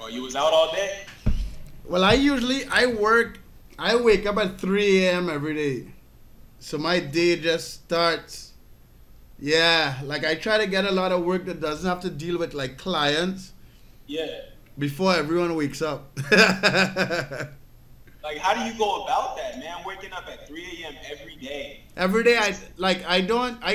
Oh, you was out all day? Well, I wake up at 3 a.m. every day. So my day just starts. Yeah, like I try to get a lot of work that doesn't have to deal with like clients Yeah. before everyone wakes up. Like, how do you go about that, man? Waking up at 3 a.m. every day. Every day I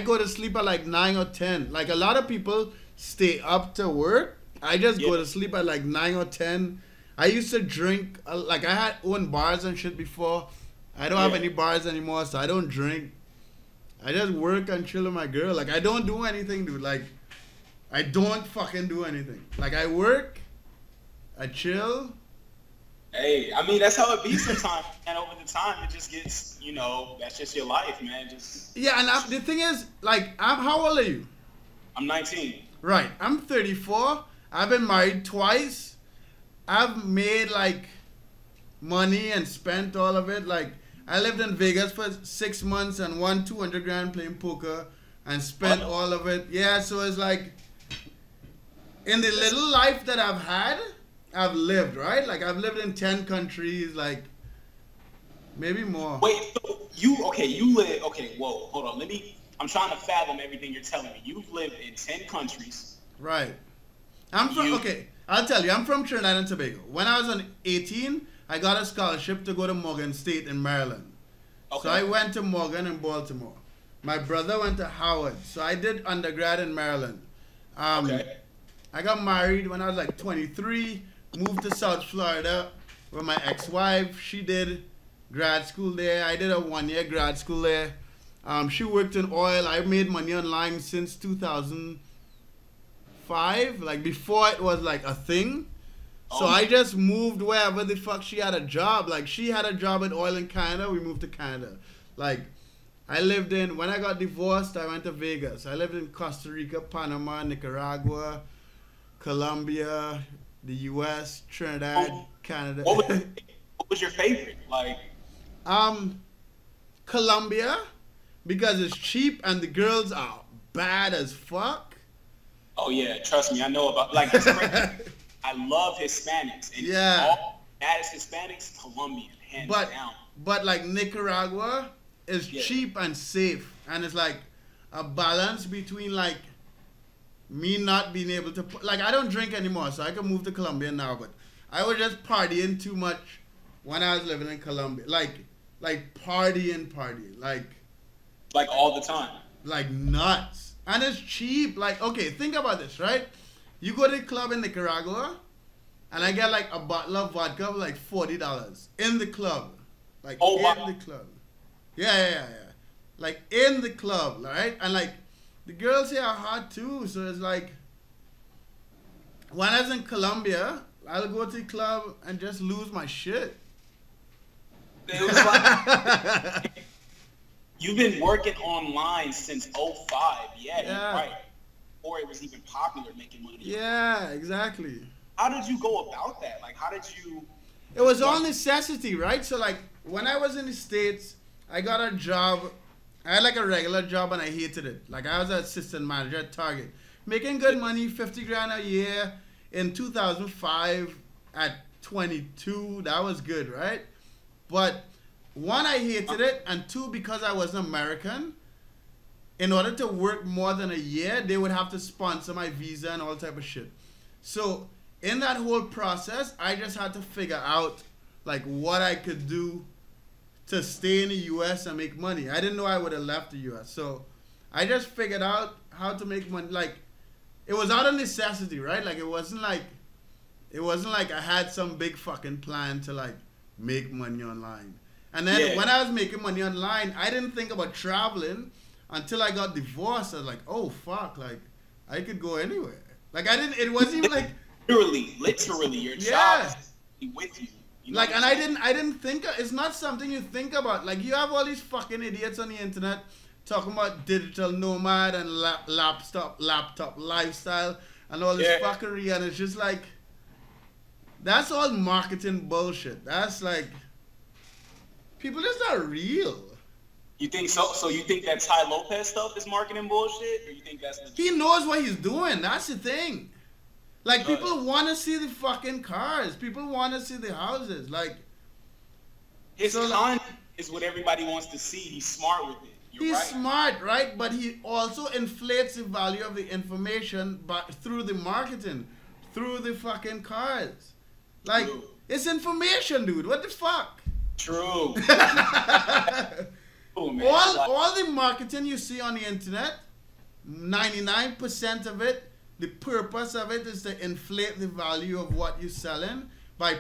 go to sleep at like 9 or 10. Like a lot of people stay up to work. I just Yeah. go to sleep at like 9 or 10. I used to drink like I had own bars and shit before. I don't have Yeah. any bars anymore, so I don't drink. I just work and chill with my girl. Like I don't do anything, dude. Like I don't fucking do anything. Like I work, I chill. Hey, I mean, that's how it be sometimes. And over the time, it just gets, that's just your life, man. Yeah, and the thing is, like, how old are you? I'm 19. Right, I'm 34. I've been married twice. I've made like money and spent all of it. Like I lived in Vegas for 6 months and won 200 grand playing poker and spent all of it. Yeah, so it's like in the little life that I've had, I've lived, right? Like I've lived in 10 countries, like maybe more. Wait, so whoa, hold on. I'm trying to fathom everything you're telling me. You've lived in 10 countries. Right. Okay, I'll tell you, I'm from Trinidad and Tobago. When I was on 18, I got a scholarship to go to Morgan State in Maryland. Okay. So I went to Morgan in Baltimore. My brother went to Howard. So I did undergrad in Maryland. Okay. I got married when I was like 23, moved to South Florida with my ex-wife. She did grad school there. I did a 1-year grad school there. She worked in oil. I made money online since 2005, like before it was like a thing. So I just moved wherever the fuck she had a job. Like she had a job in oil in Canada. We moved to Canada. Like when I got divorced, I went to Vegas. I lived in Costa Rica, Panama, Nicaragua, Colombia, the U.S., Trinidad, Canada. What was your favorite? Like, Colombia, because it's cheap and the girls are bad as fuck. oh yeah, trust me, I know about like it's crazy. I love Hispanics. And all baddest Hispanics, Colombian, hands down. But like Nicaragua is cheap and safe, and it's like a balance between like me not being able to like I don't drink anymore, so I can move to Colombia now. But I was just partying too much when I was living in Colombia, like partying, like all the time, like nuts, and it's cheap. Like okay, think about this, right? You go to the club in Nicaragua, and I get like a bottle of vodka for like $40 in the club, like the club. Yeah. Like in the club, right? And like the girls here are hot too, so it's like when I was in Colombia, I'll go to the club and just lose my shit. It was like you've been working online since '05. Yeah, you're right. Or it was even popular making money. Yeah, exactly. How did you go about that? Like, how did you? It was all necessity, right? So like when I was in the States, I got a job. I had like a regular job and I hated it. Like I was an assistant manager at Target, making good money, 50 grand a year in 2005 at 22. That was good, right? But one, I hated it, and two, because I was American, in order to work more than a year, they would have to sponsor my visa and all type of shit. So in that whole process, I just had to figure out like what I could do to stay in the US and make money. I didn't know I would have left the US. So I just figured out how to make money. Like it was out of necessity, right? Like it wasn't like I had some big fucking plan to like make money online. And then when I was making money online, I didn't think about traveling until I got divorced. I was like, oh fuck, like I could go anywhere. Like it wasn't even like literally your job is with you. You know like, and I didn't think, it's not something you think about. Like you have all these fucking idiots on the internet talking about digital nomad and laptop lifestyle and all this fuckery, and it's just like, that's all marketing bullshit. That's like, people just not real. You think so? So you think that Tai Lopez stuff is marketing bullshit, or you think that's legit? He knows what he's doing. That's the thing. Like, people want to see the fucking cars. People want to see the houses. Like, his content is what everybody wants to see. He's smart with it. He's smart, right? But he also inflates the value of the information through the marketing, through the fucking cars. Like, it's information, dude. What the fuck? True. Oh, man. All the marketing you see on the internet, 99% of it, the purpose of it is to inflate the value of what you're selling by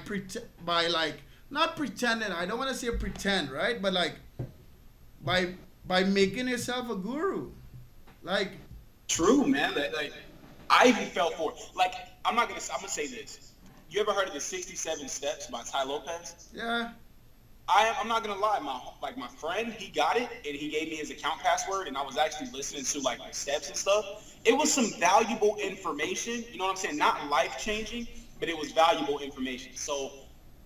like, not pretending. I don't want to say pretend, right? But like, by making yourself a guru. Like, true, man. Like, I even fell for it. Like, I'm gonna say this. You ever heard of the 67 Steps by Tai Lopez? Yeah. I'm not gonna lie, my friend, he got it and he gave me his account password, and I was actually listening to like the steps and stuff. It was some valuable information, you know what I'm saying? Not life changing, but it was valuable information. So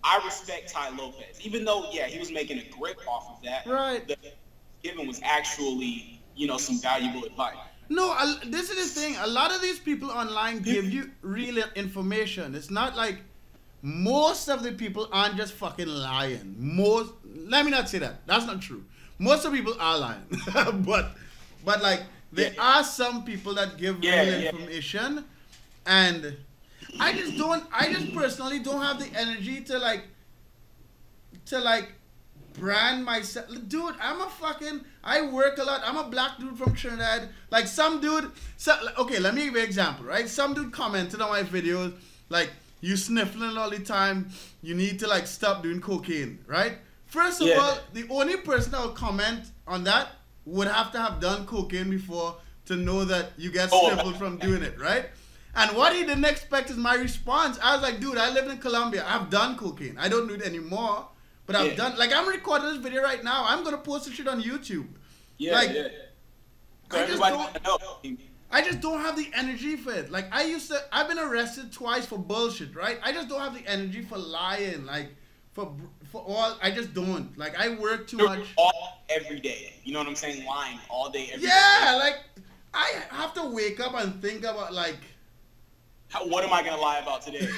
I respect Tai Lopez, even though he was making a grip off of that. Right. The given was actually, some valuable advice. No, this is the thing. A lot of these people online give you real information. It's not like. Most of the people aren't just fucking lying. Let me not say that. That's not true. Most of the people are lying. but like, there are some people that give real information. And I just personally don't have the energy to like brand myself. Dude, I work a lot. I'm a black dude from Trinidad. Like, okay, let me give you an example, right? Some dude commented on my videos, like, you sniffling all the time, you need to like stop doing cocaine, right? First of all, the only person that would comment on that would have to have done cocaine before to know that you get sniffled from doing it, right? And what he didn't expect is my response. I was like, dude, I live in Colombia. I've done cocaine. I don't do it anymore, but I've done, like, I'm recording this video right now. I'm going to post this shit on YouTube. I just don't have the energy for it. Like, I've been arrested twice for bullshit, right? I just don't have the energy for lying. Like, I just don't. Like, I work too much. Every day. You know what I'm saying? Lying all day, every day. Yeah, like, I have to wake up and think about, like. What am I going to lie about today?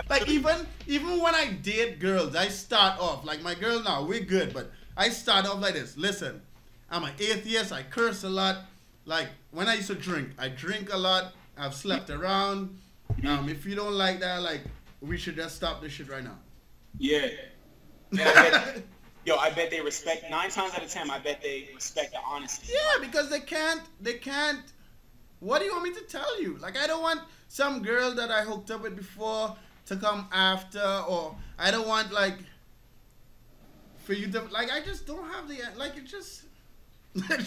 Like, even when I date girls, I start off, like, my girl now, we're good, but I start off like this. Listen, I'm an atheist. I curse a lot. Like, when I used to drink, I drink a lot. I've slept around. If you don't like that, like, we should just stop this shit right now. Yeah. I bet they respect, 9 times out of 10, I bet they respect the honesty. Yeah, because they can't, what do you want me to tell you? Like, I don't want some girl that I hooked up with before to come after, or I don't want, like, for you to, like, I just don't have the, like, it just... Yeah,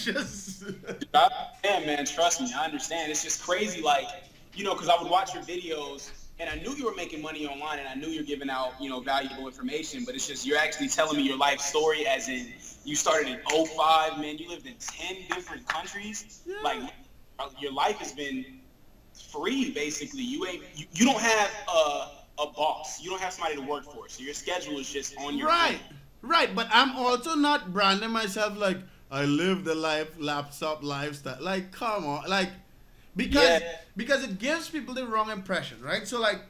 man, trust me, I understand. It's just crazy, like, because I would watch your videos and I knew you were making money online and I knew you're giving out, valuable information, but it's just you're actually telling me your life story, as in you started in 05, man, you lived in 10 different countries. Yeah. Like, your life has been free, basically. You don't have a boss. You don't have somebody to work for, so your schedule is just on your own. Right, but I'm also not branding myself like I live the laptop lifestyle. Like, come on. Like, because it gives people the wrong impression, right? So, like,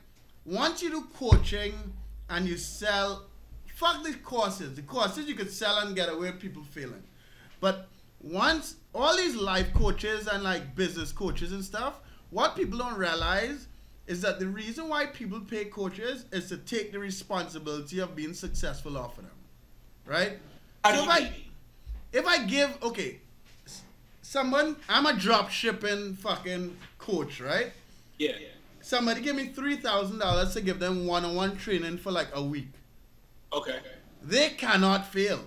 once you do coaching and you sell, fuck the courses. The courses you could sell and get away with people feeling. But once all these life coaches and, like, business coaches and stuff, what people don't realize is that the reason why people pay coaches is to take the responsibility of being successful off of them, right? So if I give, I'm a drop shipping fucking coach, right? Yeah. Somebody give me $3,000 to give them one-on-one training for like a week. Okay. They cannot fail.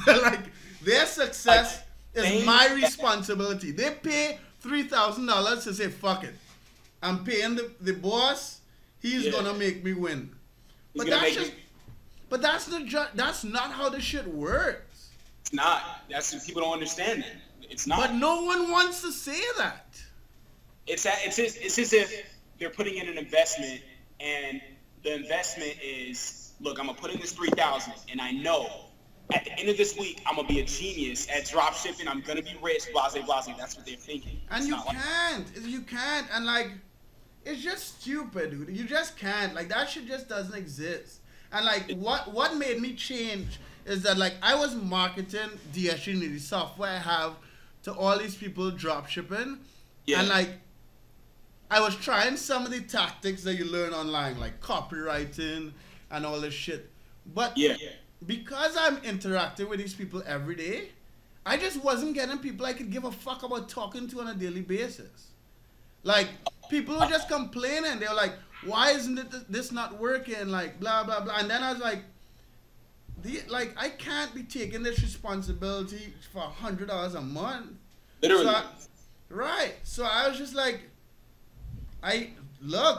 Like, their success is my responsibility. They pay $3,000 to say, fuck it. I'm paying the boss. He's gonna make me win. But that's not how this shit works. It's not. People don't understand that. It's not. But no one wants to say that. It's as if they're putting in an investment, and the investment is, look, I'm gonna put in this $3,000, and I know at the end of this week, I'm gonna be a genius at drop shipping. I'm gonna be rich, blase, blase. That's what they're thinking. And It's you not like, can't. You can't. And like, it's just stupid, dude. You just can't. Like that shit just doesn't exist. And like, what made me change is that like I was marketing DSG, the software I have, to all these people drop shipping, yeah, and like I was trying some of the tactics that you learn online, like copywriting and all this shit. But yeah, because I'm interacting with these people every day, I just wasn't getting people I could give a fuck about talking to on a daily basis. Like, people were just complaining. They were like, why isn't this not working? Like, blah, blah, blah. And then I was like, I can't be taking this responsibility for $100 a month. literally. Right. So I was just like,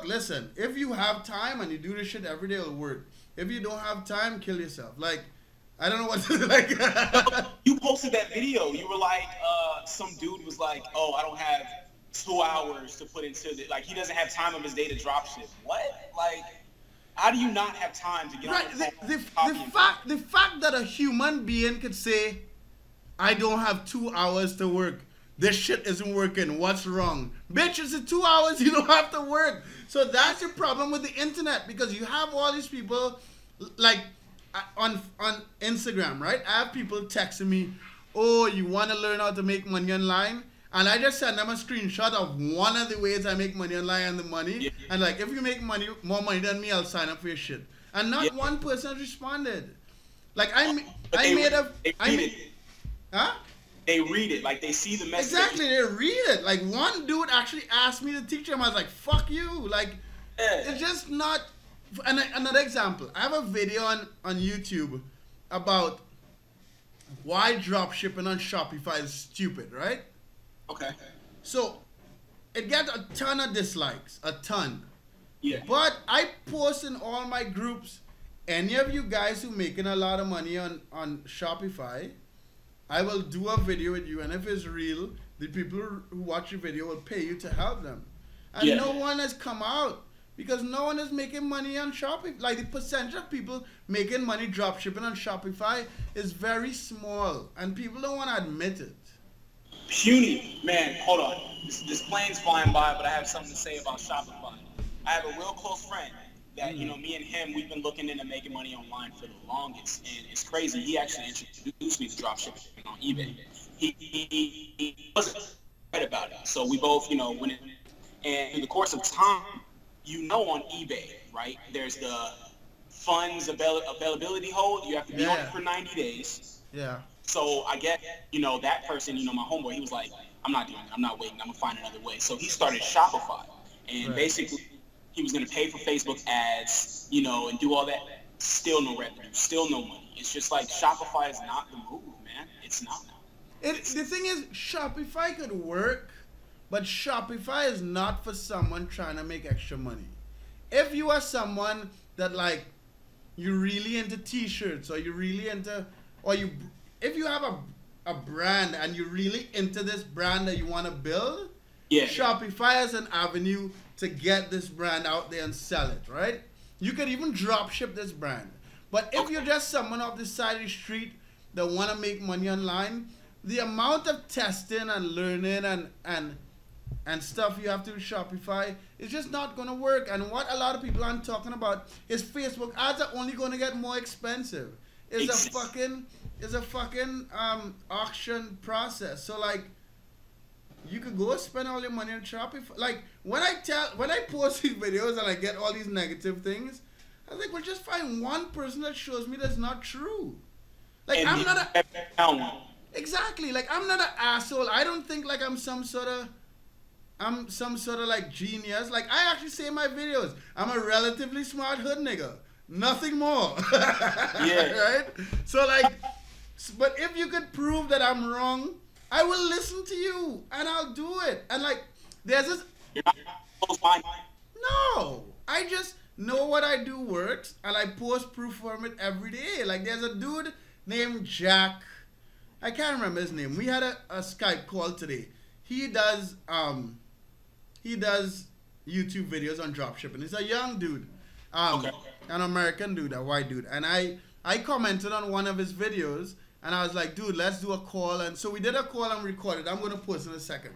listen, if you have time and you do this shit every day, it'll work. If you don't have time, kill yourself. Like, I don't know what to like. You posted that video. You were like, some dude was like, oh, I don't have 2 hours to put into the, like, he doesn't have time of his day to drop shit. What? Like, how do you not have time to get right. on the phone? The fact that a human being could say, I don't have 2 hours to work. This shit isn't working. What's wrong? Bitch, it's in 2 hours. You don't have to work. So that's your problem with the internet, because you have all these people, like, on Instagram, right? I have people texting me, oh, you want to learn how to make money online? And I just send them a screenshot of one of the ways I make money online and the money. Yeah. And like, if you make more money than me, I'll sign up for your shit. And not one person responded. Like, They read it, like they see the message. Exactly, they read it. Like, one dude actually asked me to teach him. I was like, fuck you. Like, it's just not. And another example, I have a video on YouTube about why drop shipping on Shopify is stupid, right? Okay. So it gets a ton of dislikes, a ton. Yeah. But I post in all my groups, any of you guys who making a lot of money on Shopify, I will do a video with you, and if it's real, the people who watch your video will pay you to help them. And no one has come out, because no one is making money on Shopify. Like, the percentage of people making money drop shipping on Shopify is very small, and people don't want to admit it. Puny. Man, hold on. This plane's flying by, but I have something to say about Shopify. I have a real close friend that, you know, me and him, we've been looking into making money online for the longest, and it's crazy. He actually introduced me to drop shipping on eBay. He wasn't right about it, so we both, you know, went in, and in the course of time, you know, on eBay, right, there's the funds availability hold. You have to be on it for 90 days. Yeah. So I get, you know, that person, you know, my homeboy, he was like, I'm not doing it. I'm not waiting. I'm going to find another way. So he started Shopify. And basically, he was going to pay for Facebook ads, you know, and do all that. Still no revenue. Still no money. It's just like Shopify is not the move, man. It's not. The thing is, Shopify could work, but Shopify is not for someone trying to make extra money. If you are someone that, like, you're really into t-shirts, or you're really into, if you have a brand and you're really into this brand that you want to build, Shopify is an avenue to get this brand out there and sell it, right? You could even drop ship this brand. But if you're just someone off the side of the street that want to make money online, the amount of testing and learning and stuff you have to do with Shopify is just not going to work. And what a lot of people aren't talking about is Facebook ads are only going to get more expensive. It's a fucking auction process. So, like, you could go spend all your money on Shopify. Like, when I post these videos and I get all these negative things, I was like, well, just find one person that shows me that's not true. Like, I'm not exactly, like, I'm not an asshole. I don't think like I'm some sort of like genius. Like, I actually say in my videos, I'm a relatively smart hood nigga. Nothing more. Right? So, like, but if you could prove that I'm wrong, I will listen to you and I'll do it. And, like, there's this. You're not close-minded. No, I just know what I do works, and I post proof from it every day. Like, there's a dude named Jack. I can't remember his name. We had a Skype call today. He does YouTube videos on dropshipping. He's a young dude, an American dude, a white dude, and I I commented on one of his videos, and I was like, dude, let's do a call. And so we did a call and recorded. I'm gonna post in a second.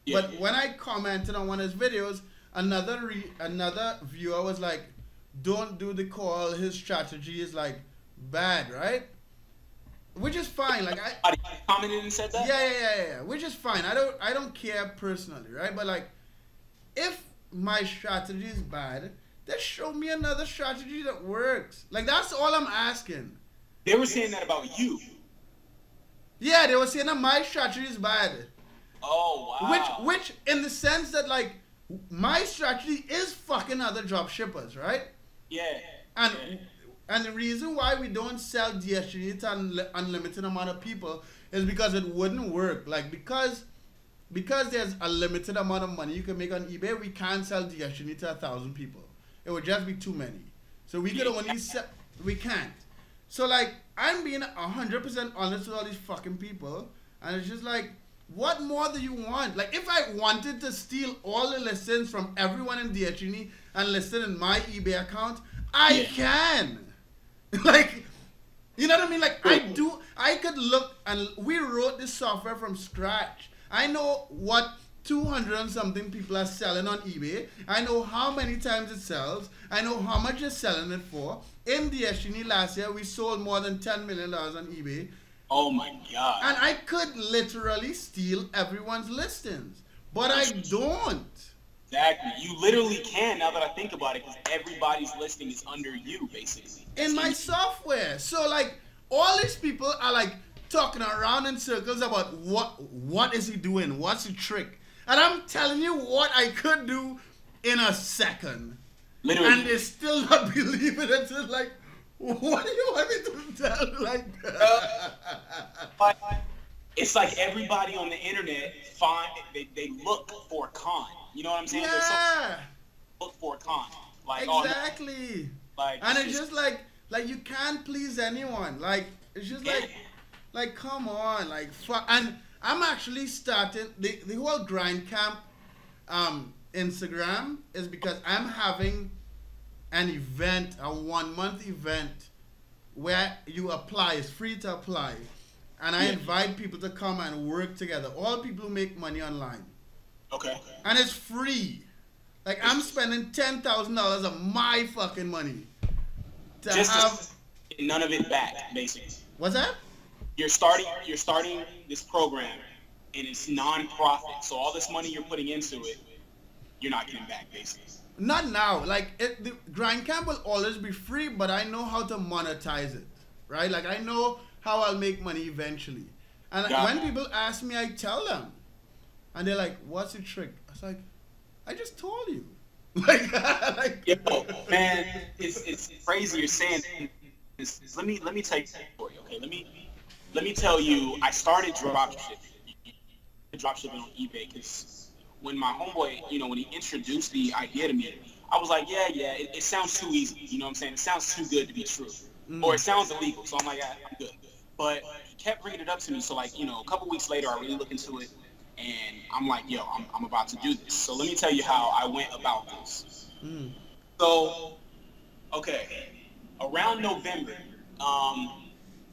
Yeah. But when I commented on one of his videos, another viewer was like, don't do the call. His strategy is like bad, right? Which is fine. Like I commented and said that. Yeah. Which is fine. I don't care personally, right? But like, if my strategy is bad, then show me another strategy that works. Like, that's all I'm asking. They were saying that about you. Yeah, they were saying that my strategy is bad. Oh wow. Which in the sense that like my strategy is fucking other drop shippers, right? Yeah. And the reason why we don't sell DSG to unlimited amount of people is because it wouldn't work. Like, because there's a limited amount of money you can make on eBay, we can't sell DSG to 1,000 people. It would just be too many. So we could only sell, we can't. So like, I'm being 100% honest with all these fucking people, and it's just like, what more do you want? Like, if I wanted to steal all the listings from everyone in DSG and list it in my eBay account, I can. Like, you know what I mean? Like, I could look, and we wrote this software from scratch. I know what 200 and something people are selling on eBay. I know how many times it sells. I know how much you're selling it for. In DSG last year, we sold more than $10 million on eBay. Oh my God. And I could literally steal everyone's listings, but I don't. Exactly. You literally can, now that I think about it, because everybody's listing is under you, basically. In my software. So like, all these people are like talking around in circles about what is he doing? What's the trick? And I'm telling you what I could do in a second. Literally. And they still not believe it. It's just like, what do you want me to tell? Like, it's like everybody on the internet they look for a con. You know what I'm saying? Yeah. Look for a con. Like, exactly. Like, and it's just like you can't please anyone. Like, it's just like come on, like fuck. And I'm actually starting the whole grind camp Instagram is because I'm having an event, a 1 month event where you apply. It's free to apply, and I invite people to come and work together. All people who make money online. Okay. And it's free. Like, I'm spending $10,000 of my fucking money to have none of it back, basically. What's that? You're starting this program, and it's non-profit. So all this money you're putting into it, you're not getting back, basically. Not now. Like, the grind camp will always be free, but I know how to monetize it, right? Like, I know how I'll make money eventually. And when people ask me, I tell them. And they're like, what's the trick? I was like, I just told you. like, Yo, man, it's crazy you're saying this. Let me tell you a story, okay? Let me tell you, I started dropshipping on eBay because when my homeboy, when he introduced the idea to me, I was like, yeah, it sounds too easy. You know what I'm saying? It sounds too good to be true. Or it sounds illegal. So I'm like, yeah, I'm good. But he kept bringing it up to me. So like, a couple weeks later, I really looked into it. And I'm like, yo, I'm about to do this. So let me tell you how I went about this. So, okay, around November,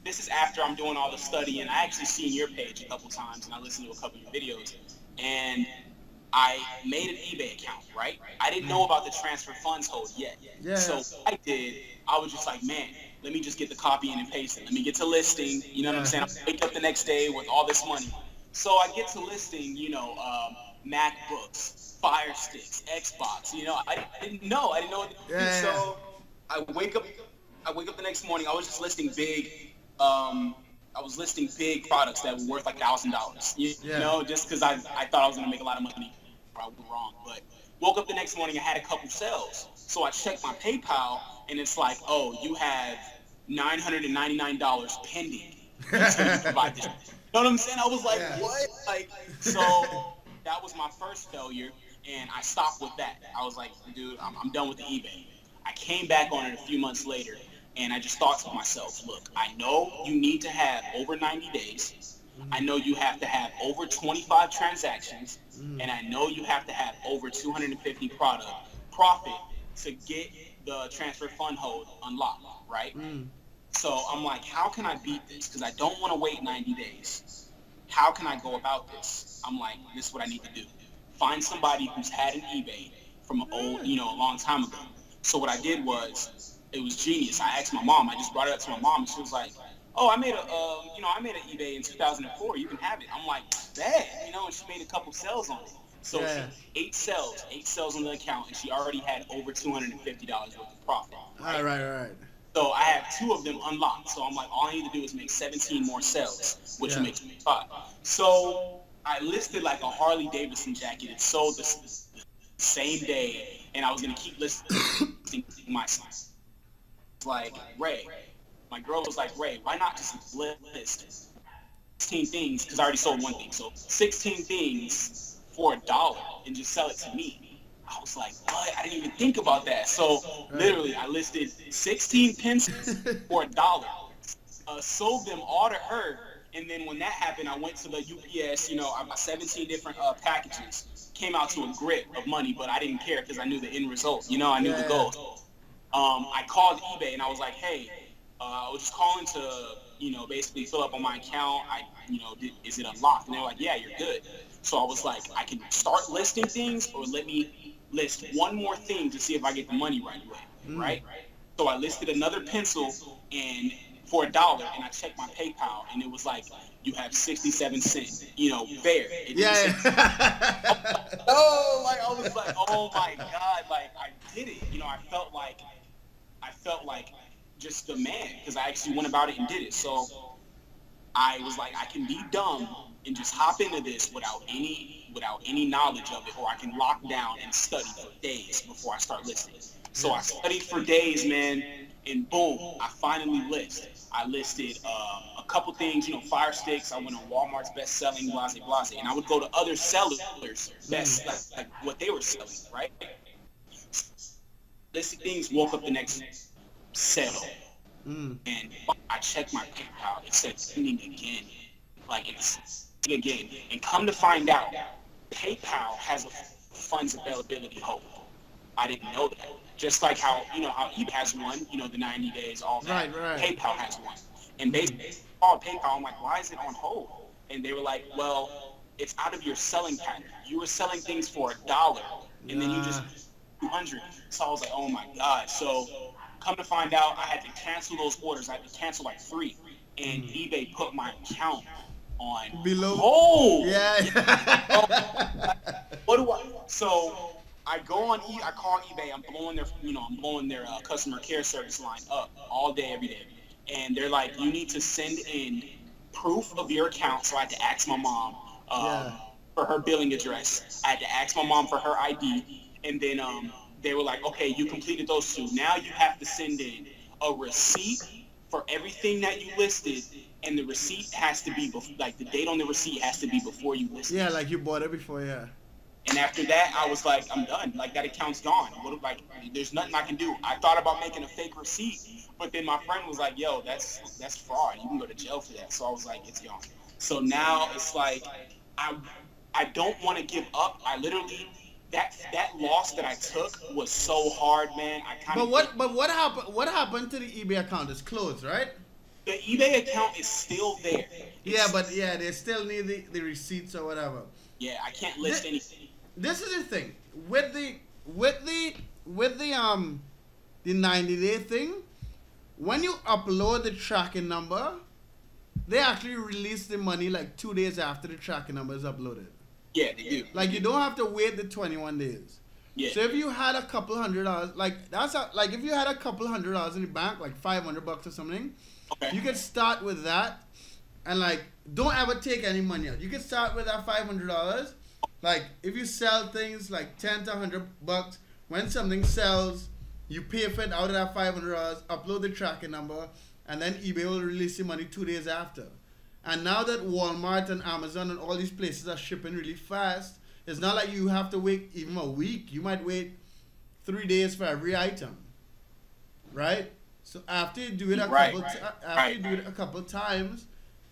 this is after I'm doing all the studying. I actually seen your page a couple times, and I listened to a couple of your videos. And I made an eBay account, right? I didn't know about the transfer funds hold yet. Yeah. So what I did, I was just like, man, let me just get the copy and paste it. Let me get to listing. You know what I'm saying? I wake up the next day with all this money. So I get to listing, MacBooks, Fire Sticks, Xbox. I didn't know what to do. So I wake up the next morning. I was just listing big. I was listing big products that were worth like $1,000. Just because I thought I was gonna make a lot of money. Probably wrong, but woke up the next morning. I had a couple sales. So I checked my PayPal, and it's like, oh, you have $999 pending until you provide this. You know what I'm saying? I was like, what? Like, so that was my first failure, and I stopped with that. I was like, dude, I'm done with the eBay. I came back on it a few months later, and I just thought to myself, look, I know you need to have over 90 days. I know you have to have over 25 transactions, and I know you have to have over 250 profit to get the transfer fund hold unlocked, right? So I'm like, how can I beat this? Because I don't want to wait 90 days. How can I go about this? I'm like, this is what I need to do. Find somebody who's had an eBay from an old, you know, a long time ago. So what I did was, it was genius. I asked my mom. I just brought it up to my mom, and she was like, "Oh, I made an eBay in 2004. You can have it." I'm like, "Bad," you know, and she made a couple sales on it. So Yeah. eight sales on the account, and she already had over $250 worth of profit. All right. So I have 2 of them unlocked. So I'm like, all I need to do is make 17 more sales, which will make 25. So I listed like a Harley Davidson jacket. It sold the same day, and I was gonna keep listing my size. Like, Ray, my girl was like, Ray, why not just list 16 things? Because I already sold 1 thing. So 16 things for $1 and just sell it to me. I was like, what? I didn't even think about that. So literally, I listed 16 pencils for $1. Sold them all to her. And then when that happened, I went to the UPS. You know, I got 17 different packages. Came out to a grip of money, but I didn't care because I knew the end result. You know, I knew the goal. I called eBay and I was like, hey, I was just calling to, you know, basically fill up on my account. Is it unlocked? And they're like, yeah, you're good. So I was like, I can start listing things, or let me list one more thing to see if I get the money right away, right? So I listed another pencil and for $1, and I checked my PayPal, and it was like, you have 67 cents, you know, there. Oh, like I was like, oh my God, like I did it. You know, I felt like just the man, because I actually went about it and did it. So I was like, I can be dumb and just hop into this without any knowledge of it, or I can lock down and study for days before I start listing. So I studied for days, man, and boom, I finally listed. I listed a couple things, you know, Fire Sticks. I went on Walmart's best-selling, blase, and I would go to other sellers, like what they were selling, right? Listed things, woke up the next sale, and I checked my PayPal. It said pending again, like it's again, and come to find out, PayPal has a funds availability hold. I didn't know that. Just like how eBay has one, you know, the 90 days, all that. Right. PayPal has one. And basically, called PayPal, I'm like, why is it on hold? And they were like, well, it's out of your selling pattern. You were selling things for $1, and then you just 200. So I was like, oh my God. So come to find out, I had to cancel those orders. I had to cancel like 3. And eBay put my account on below. Hold. Yeah. What do I? So I go on I call eBay. I'm blowing their customer care service line up all day, every day, and they're like, you need to send in proof of your account. So I had to ask my mom for her billing address. I had to ask my mom for her ID, and then they were like, okay, you completed those 2. Now you have to send in a receipt for everything that you listed, and the receipt has to be like the date on the receipt has to be before you listed. Yeah, like you bought it before, yeah. And after that, I was like, I'm done. Like, that account's gone. There's nothing I can do. I thought about making a fake receipt, but then my friend was like, yo, that's fraud. You can go to jail for that. So I was like, it's gone. So now it's like, I don't want to give up. I literally, that loss that I took was so hard, man. But what happened? What happened to the eBay account? It's closed, right? The eBay account is still there. They still need the receipts or whatever. Yeah, I can't list anything. This is the thing with the 90-day thing. When you upload the tracking number, they actually release the money like 2 days after the tracking number is uploaded. Yeah, they do. Like, you don't have to wait the 21 days. Yeah. So if you had a couple $100, if you had a couple $100 in the bank, like $500 or something, okay, you could start with that, and like, don't ever take any money out. You can start with that $500. Like, if you sell things like $10 to $100, when something sells, you pay for it out of that $500, upload the tracking number, and then eBay will release your money 2 days after. And now that Walmart and Amazon and all these places are shipping really fast, it's not like you have to wait even a week. You might wait 3 days for every item, right? So after you do it a couple times,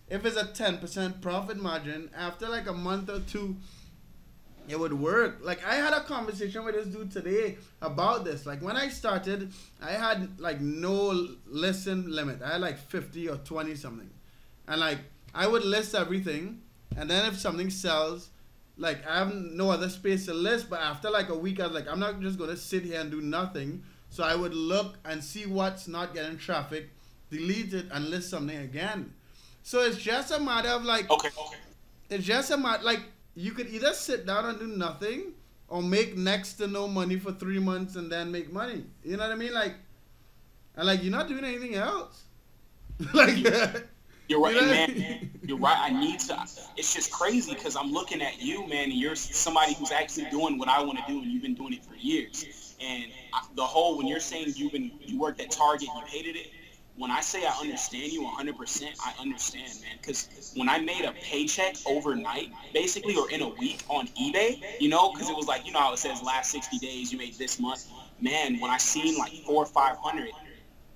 if it's a 10% profit margin, after like a month or 2, it would work. Like I had a conversation with this dude today about this. Like when I started, I had like no listen limit. I had like 50 or 20 something. And like I would list everything, and then if something sells, like I have no other space to list, but after like a week I was like, I'm not just gonna sit here and do nothing. So I would look and see what's not getting traffic, delete it and list something again. So it's just a matter of like, it's just a matter like you could either sit down and do nothing or make next to no money for 3 months and then make money. You know what I mean? Like, and like you're not doing anything else. Like, you're right, man. You're right. I need to. It's just crazy because I'm looking at you, man, and you're somebody who's actually doing what I want to do, and you've been doing it for years. And the whole, when you're saying you worked at Target, you hated it. When I say I understand you 100%, I understand, man. Because when I made a paycheck overnight, basically, or in a week on eBay, you know, because it was like, you know how it says last 60 days you made this month. Man, when I seen like 400 or 500,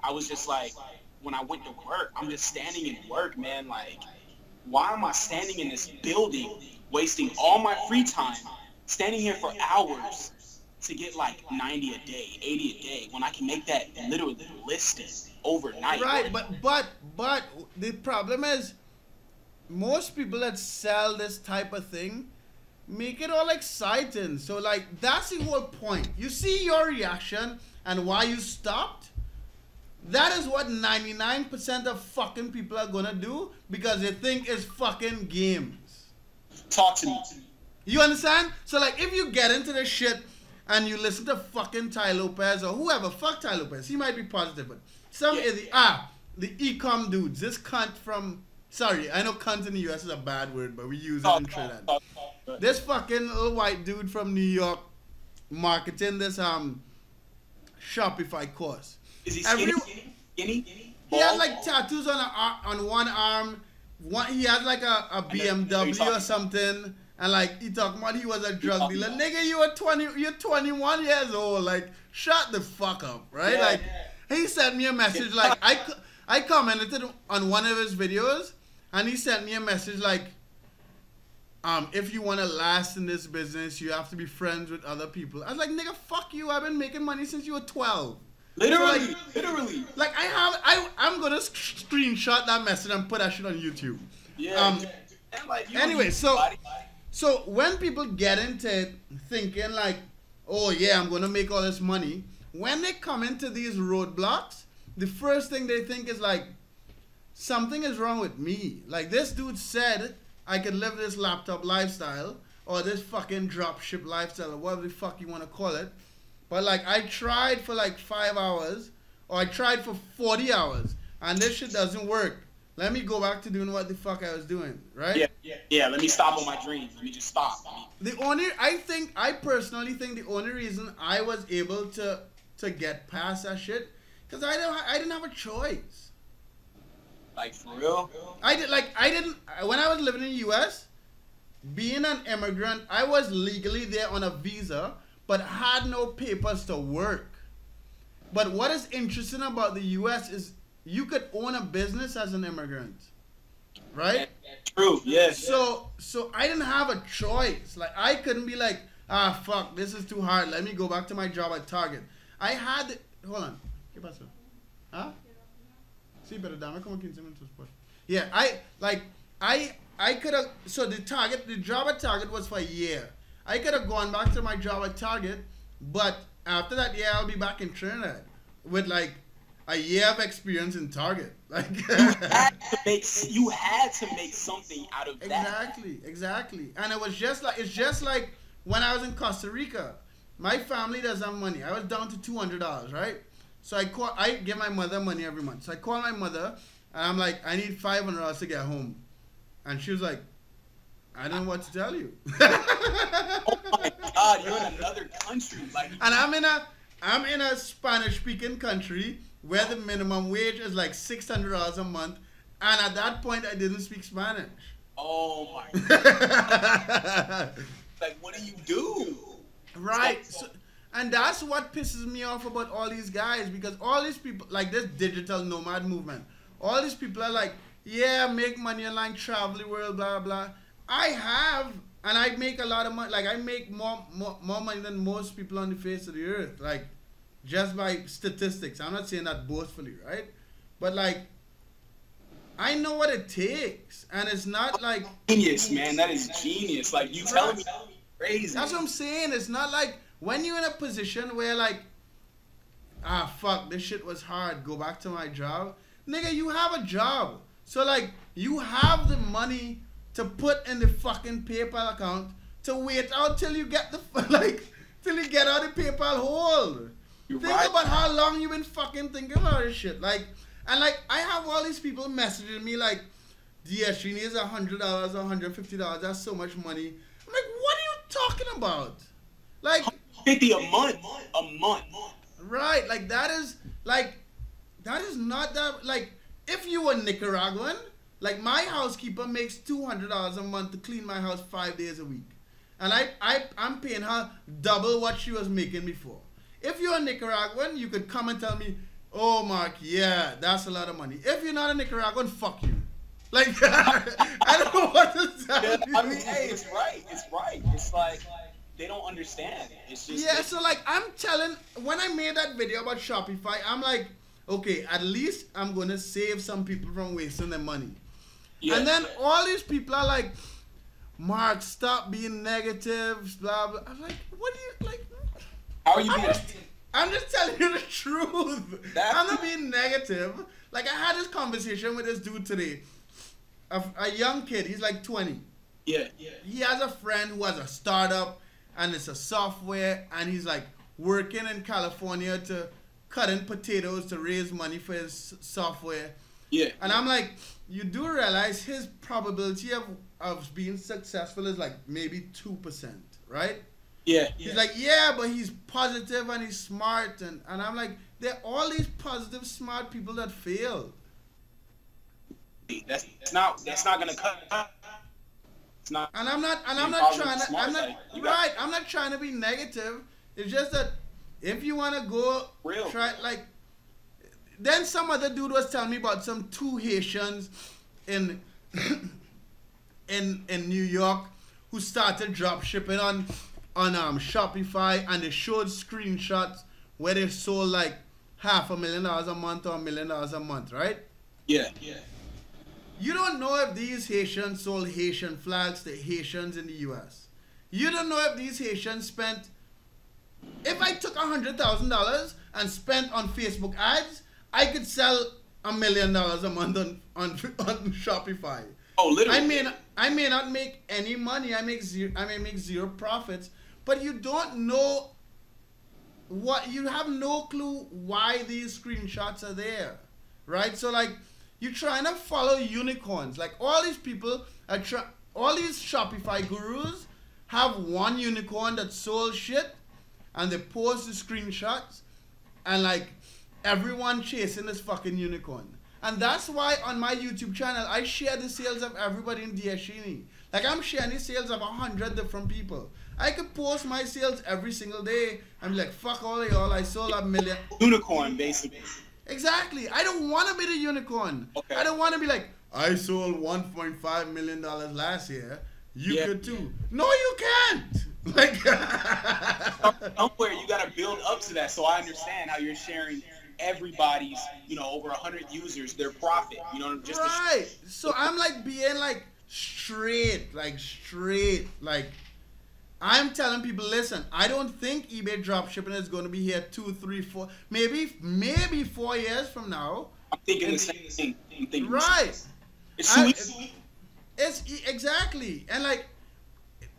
I was just like, when I went to work, I'm just standing in work, man. Like, why am I standing in this building, wasting all my free time, standing here for hours to get like 90 a day, 80 a day, when I can make that literally listed overnight? Right, but the problem is most people that sell this type of thing make it all exciting. So like that's the whole point. You see your reaction and why you stopped. That is what 99% of fucking people are gonna do because they think it's fucking games. Talk to me. You understand? So like if you get into this shit and you listen to fucking Tai Lopez or whoever, fuck Tai Lopez, he might be positive, but some is the e-com dudes, this cunt from, sorry, I know cunt in the US is a bad word, but we use it in Trinidad. This fucking little white dude from New York marketing this Shopify course. Is he skinny? He has like tattoos on one arm. He has like a BMW or something. And like he talking about he was a drug dealer. Nigga, you're 21 years old. Like, shut the fuck up, right? Yeah, like he sent me a message like I commented on one of his videos and he sent me a message like if you want to last in this business, you have to be friends with other people. I was like, nigga, fuck you. I've been making money since you were 12. Literally, so like, literally. Like I'm gonna screenshot that message and put that shit on YouTube. Yeah. Anyway, so when people get into it thinking like, oh yeah, I'm gonna make all this money, when they come into these roadblocks, the first thing they think is like, something is wrong with me. Like this dude said I could live this laptop lifestyle or this fucking dropship lifestyle or whatever the fuck you want to call it. But like I tried for like 5 hours or I tried for 40 hours and this shit doesn't work. Let me go back to doing what the fuck I was doing, right? Yeah, let me stop on my dreams. Let me just stop. I personally think the only reason I was able to get past that shit, because I didn't have a choice. Like, for real? When I was living in the US, being an immigrant, I was legally there on a visa, but had no papers to work. But what is interesting about the US is you could own a business as an immigrant, right? True, yes. So I didn't have a choice. Like I couldn't be like, fuck, this is too hard. Let me go back to my job at Target. I had, hold on. ¿Qué pasó? ¿Ah? Sí, pero dame como 15 minutos pues. Yeah, I could have, so the job at Target was for a year. I could have gone back to my job at Target, but after that year, I'll be back in Trinidad with like a year of experience in Target. Like you had to make something out of that. Exactly. And it's just like when I was in Costa Rica. My family doesn't have money. I was down to $200, right? So I give my mother money every month. So I call my mother and I'm like, I need $500 to get home. And she was like, I don't know what to tell you. Oh my God, you're in another country. Like, and I'm in a Spanish-speaking country where the minimum wage is like $600 a month, and at that point I didn't speak Spanish. Oh my God. Like, what do you do? Right. So, and that's what pisses me off about all these guys, because all these people, like this digital nomad movement, all these people are like, yeah, make money online, travel the world, blah, blah. I have and I make a lot of money. Like I make more money than most people on the face of the earth. Like just by statistics. I'm not saying that boastfully, right? But like I know what it takes, and it's not like genius, man. That is genius. Like you telling me crazy. That's what I'm saying. It's not like when you're in a position where like, fuck, this shit was hard. Go back to my job, nigga. You have a job, so like you have the money to put in the fucking PayPal account to wait out till you get the till you get out the PayPal hole. Think about how long you've been fucking thinking about this shit, like. And like I have all these people messaging me like, "DS, she needs $100, $150. That's so much money." I'm like, "What are you talking about?" Like 50 a month, right? Like that is not that. Like if you were Nicaraguan, like my housekeeper makes $200 a month to clean my house 5 days a week, and I'm paying her double what she was making before. If you're a Nicaraguan, you could come and tell me, "Oh, Mark, yeah, that's a lot of money." If you're not a Nicaraguan, fuck you. Like, I don't know what to tell you. I mean, hey, it's right. It's like they don't understand. It's just so like when I made that video about Shopify, I'm like, okay, at least I'm gonna save some people from wasting their money. Yeah. And then all these people are like, "Mark, stop being negative, blah blah." I'm like, what do you like? How are you being? I'm just telling you the truth. I'm not being negative. Like, I had this conversation with this dude today. A young kid. He's like 20. Yeah. He has a friend who has a startup, and it's a software, and he's like working in California to cut in potatoes to raise money for his software. Yeah. And I'm like, you do realize his probability of being successful is like maybe 2%, right? Yeah. He's like, yeah, but he's positive and he's smart, and I'm like, there are all these positive, smart people that failed. That's not gonna cut. It's not. And I'm not trying to. I'm not trying to be negative. It's just that if you want to go try like. Then some other dude was telling me about some 2 Haitians in New York who started drop shipping on Shopify, and they showed screenshots where they sold like $500,000 a month or $1 million a month, right? Yeah. You don't know if these Haitians sold Haitian flags to Haitians in the US. You don't know if these Haitians spent. If I took $100,000 and spent on Facebook ads, I could sell $1 million a month on Shopify. Oh, literally. I may not make any money. I may make zero profits. But you don't know you have no clue why these screenshots are there, right? So like, you're trying to follow unicorns. Like all these people all these Shopify gurus have one unicorn that sold shit, and they post the screenshots, and like everyone chasing this fucking unicorn. And that's why on my YouTube channel, I share the sales of everybody in Diashini. Like I'm sharing the sales of 100 different people. I could post my sales every single day. I'm like, fuck all of y'all, I sold $1 million. Unicorn, basically. Exactly. I don't want to be the unicorn. Okay. I don't want to be like, I sold $1.5 million last year. You could too. No, you can't. Like, somewhere you got to build up to that. So I understand how you're sharing everybody's, over 100 users, their profit, just right. So I'm like being like straight. I'm telling people, listen, I don't think eBay dropshipping is going to be here 2, 3, 4, maybe 4 years from now. I'm thinking the same thing. Right. It's exactly. And like,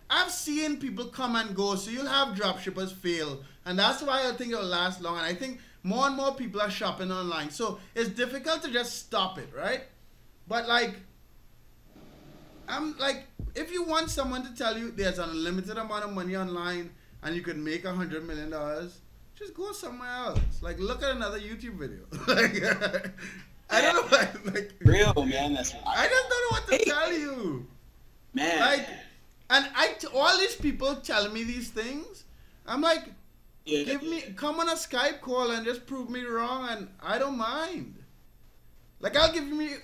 I've seen people come and go, so you'll have dropshippers fail. And that's why I think it'll last long. And I think more and more people are shopping online. So it's difficult to just stop it, right? But like, I'm like, if you want someone to tell you there's an unlimited amount of money online and you can make $100 million, just go somewhere else. Like, look at another YouTube video. Like, I don't know, like real man. That's right. I just don't know what to tell you, man. Like, and all these people telling me these things, I'm like, come on a Skype call and just prove me wrong, and I don't mind. Like I'll give you my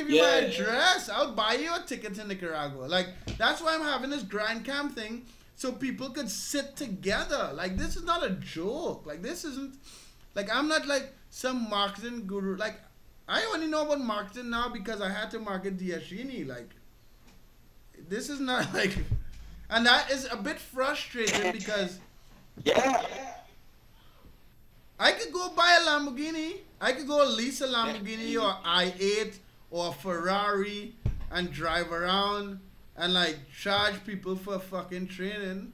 Yeah. address. I'll buy you a ticket to Nicaragua. Like that's why I'm having this grind camp thing, so people could sit together. Like this is not a joke. Like this isn't, like I'm not like some marketing guru. Like I only know about marketing now because I had to market Diashini. Like this is not like, and that is a bit frustrating because Yeah. I could go buy a Lamborghini. I could go lease a Lamborghini or i8 or a Ferrari and drive around and like charge people for fucking training.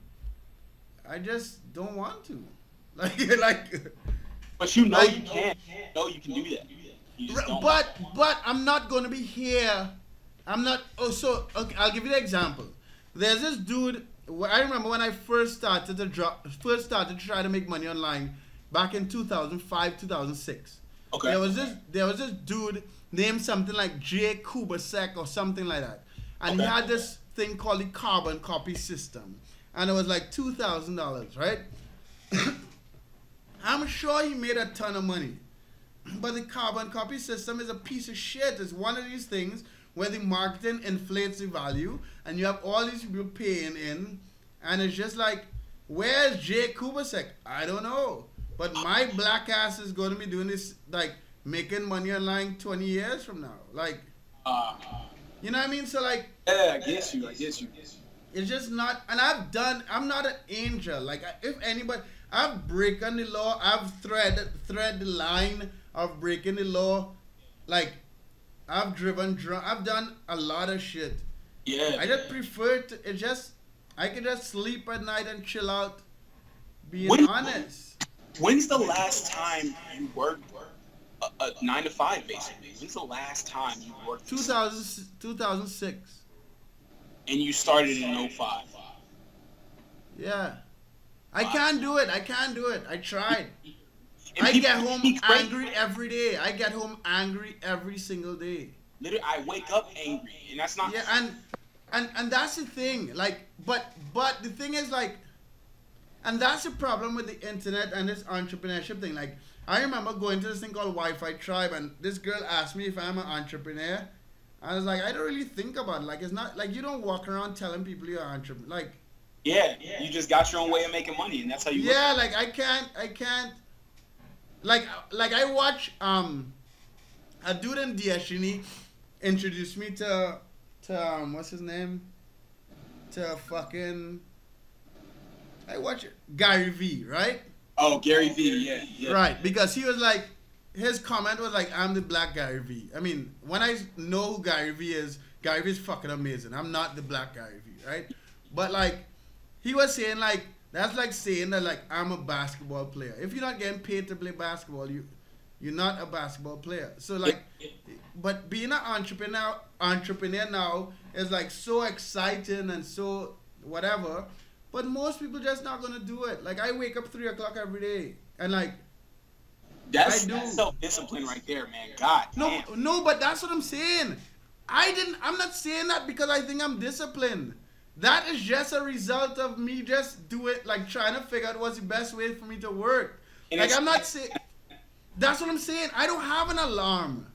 I just don't want to. Like But you know like, you can. You know you can do that. You just don't. but I'm not gonna be here. I'm not. Oh, so okay, I'll give you the example. There's this dude. I remember when I first started to try to make money online back in 2005, 2006. Okay. There was this dude named something like J Kubasek or something like that, and he Okay. had this thing called the carbon copy system, and it was like $2,000, right? I'm sure he made a ton of money. But the carbon copy system is a piece of shit. It's one of these things where the marketing inflates the value and you have all these people paying in, and it's just like, where's Jay Kubasek? I don't know. But my black ass is going to be doing this, like, making money online 20 years from now. Like, you know what I mean? So, like, Yeah, I get you. it's just not, and I'm not an angel. Like, if anybody, I've broken the law, I've thread the line of breaking the law. Like, I've driven drunk, I've done a lot of shit. Yeah. I just prefer to, I can just sleep at night and chill out, being When- honest. When's the last time you worked a 9 to 5 basically? When's the last time you worked 2006. and you started in 05? Yeah. I can't do it. I tried. And I people get home speak crazy. angry every day. I get home angry every single day. Literally, I wake up angry, and that's not. Yeah, and that's the thing. Like, but the thing is, like, and that's the problem with the internet and this entrepreneurship thing. Like, I remember going to this thing called Wi-Fi Tribe, and this girl asked me if I'm an entrepreneur. I was like, I don't really think about it. Like, it's not like you don't walk around telling people you're an entrepreneur. Like, Yeah, you just got your own way of making money, and that's how you. yeah, like I can't. Like I watch a dude in Diashini introduced me to what's his name? To fucking, I watch it, Gary V, right? Oh, Gary V. Yeah. Right, because he was like, his comment was like, I'm the black Gary V. I mean, when I know who Gary V is fucking amazing. I'm not the black Gary V, right? But like, he was saying like, that's like saying that like, I'm a basketball player. If you're not getting paid to play basketball, you're not a basketball player. So like, but being an entrepreneur now is like so exciting and so whatever. But most people just not gonna do it. Like, I wake up 3 o'clock every day, and like, That's I do. self-discipline right there, man. God. damn. No, but that's what I'm saying. I'm not saying that because I think I'm disciplined. That is just a result of me just like trying to figure out what's the best way for me to work. And Like, it's- I'm not saying, that's what I'm saying. I don't have an alarm.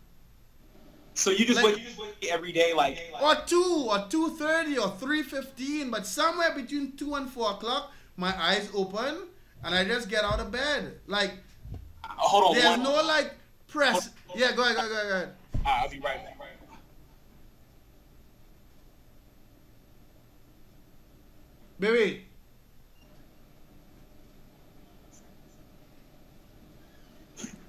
So you just Like- wake every day, like. Or 2, or 2:30, or 3:15, but somewhere between 2 and 4 o'clock, my eyes open, and I just get out of bed. Like, Hold on. there's one- no like press. Yeah, go ahead. I'll be right back. Baby.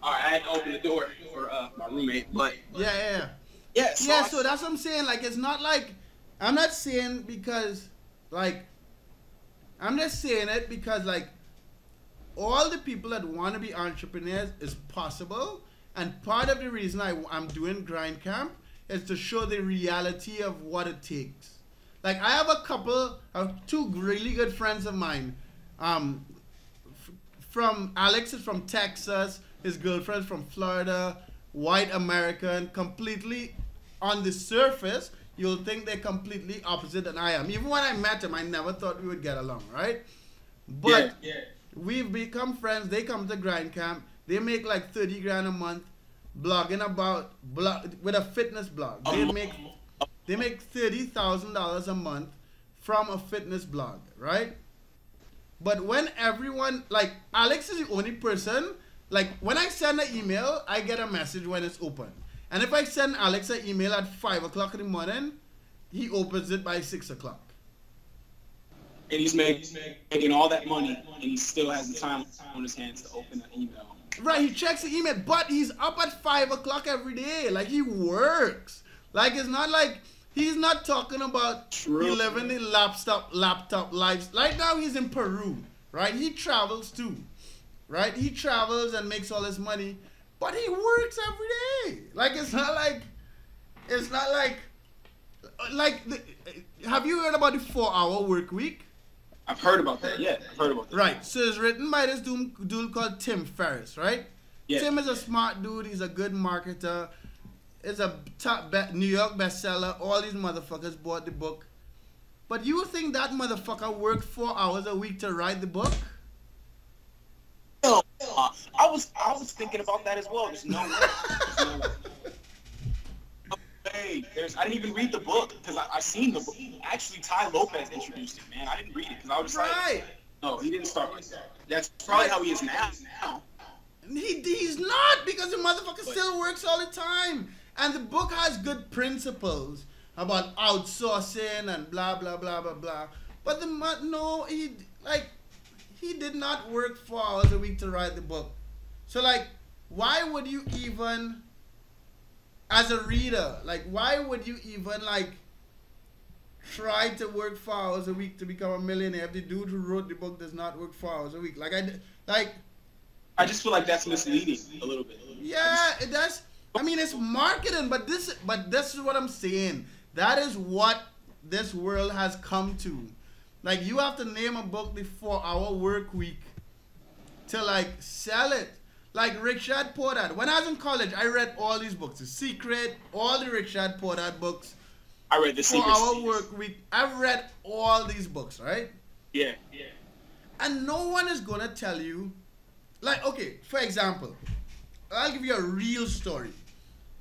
All right, I had to open the door for my roommate, but Yeah. yeah. Yeah, so that's what I'm saying. Like, it's not like, I'm not saying because, like, I'm just saying it because, like, all the people that want to be entrepreneurs is possible. And part of the reason I'm doing Grind Camp is to show the reality of what it takes. Like, I have two really good friends of mine. From Alex is from Texas, his girlfriend's from Florida, white American, completely on the surface, you'll think they're completely opposite than I am. Even when I met him, I never thought we would get along, right? But we've become friends. They come to Grind Camp. They make like 30 grand a month. blogging about with a fitness blog. They make $30,000 a month from a fitness blog, right? But when everyone, like, Alex is the only person, like, when I send an email, I get a message when it's open. And if I send Alex an email at 5 o'clock in the morning, he opens it by 6 o'clock. And he's making all that money, and he still has the time on his hands to open an email. Right, he checks the email, but he's up at 5 o'clock every day. Like, he works. Like, it's not like, he's not talking about he living the laptop life. Right now, he's in Peru, right? He travels too, right? He travels and makes all his money, but he works every day. Like, it's not like, have you heard about the 4-hour work week? I've heard about that, yeah. I've heard about that. Right, so it's written by this dude called Tim Ferriss, right? Yeah. Tim is a smart dude. He's a good marketer. It's a top New York bestseller. All these motherfuckers bought the book. But you think that motherfucker worked 4 hours a week to write the book? No, I was thinking about that as well. There's no way. Hey, I didn't even read the book because I seen the book. Actually, Tai Lopez introduced it, man. I didn't read it because I was like, no, he didn't start like that. That's probably how he is now. He's not, because the motherfucker still works all the time. And the book has good principles about outsourcing and blah, blah, blah, blah, blah. But he did not work 4 hours a week to write the book. So, like, why would you even, as a reader, like, why would you even, like, try to work 4 hours a week to become a millionaire if the dude who wrote the book does not work 4 hours a week? I just feel like that's misleading a little bit. Yeah, I mean, it's marketing, but this is what I'm saying. That is what this world has come to. Like, you have to name a book the 4-hour work week to, like, sell it. Like Richard Poddard. When I was in college, I read all these books. The Secret, all the Richard Poddard books. I read The Secret. 4-hour work week. I've read all these books, right? Yeah. And no one is going to tell you, like, okay, for example, I'll give you a real story.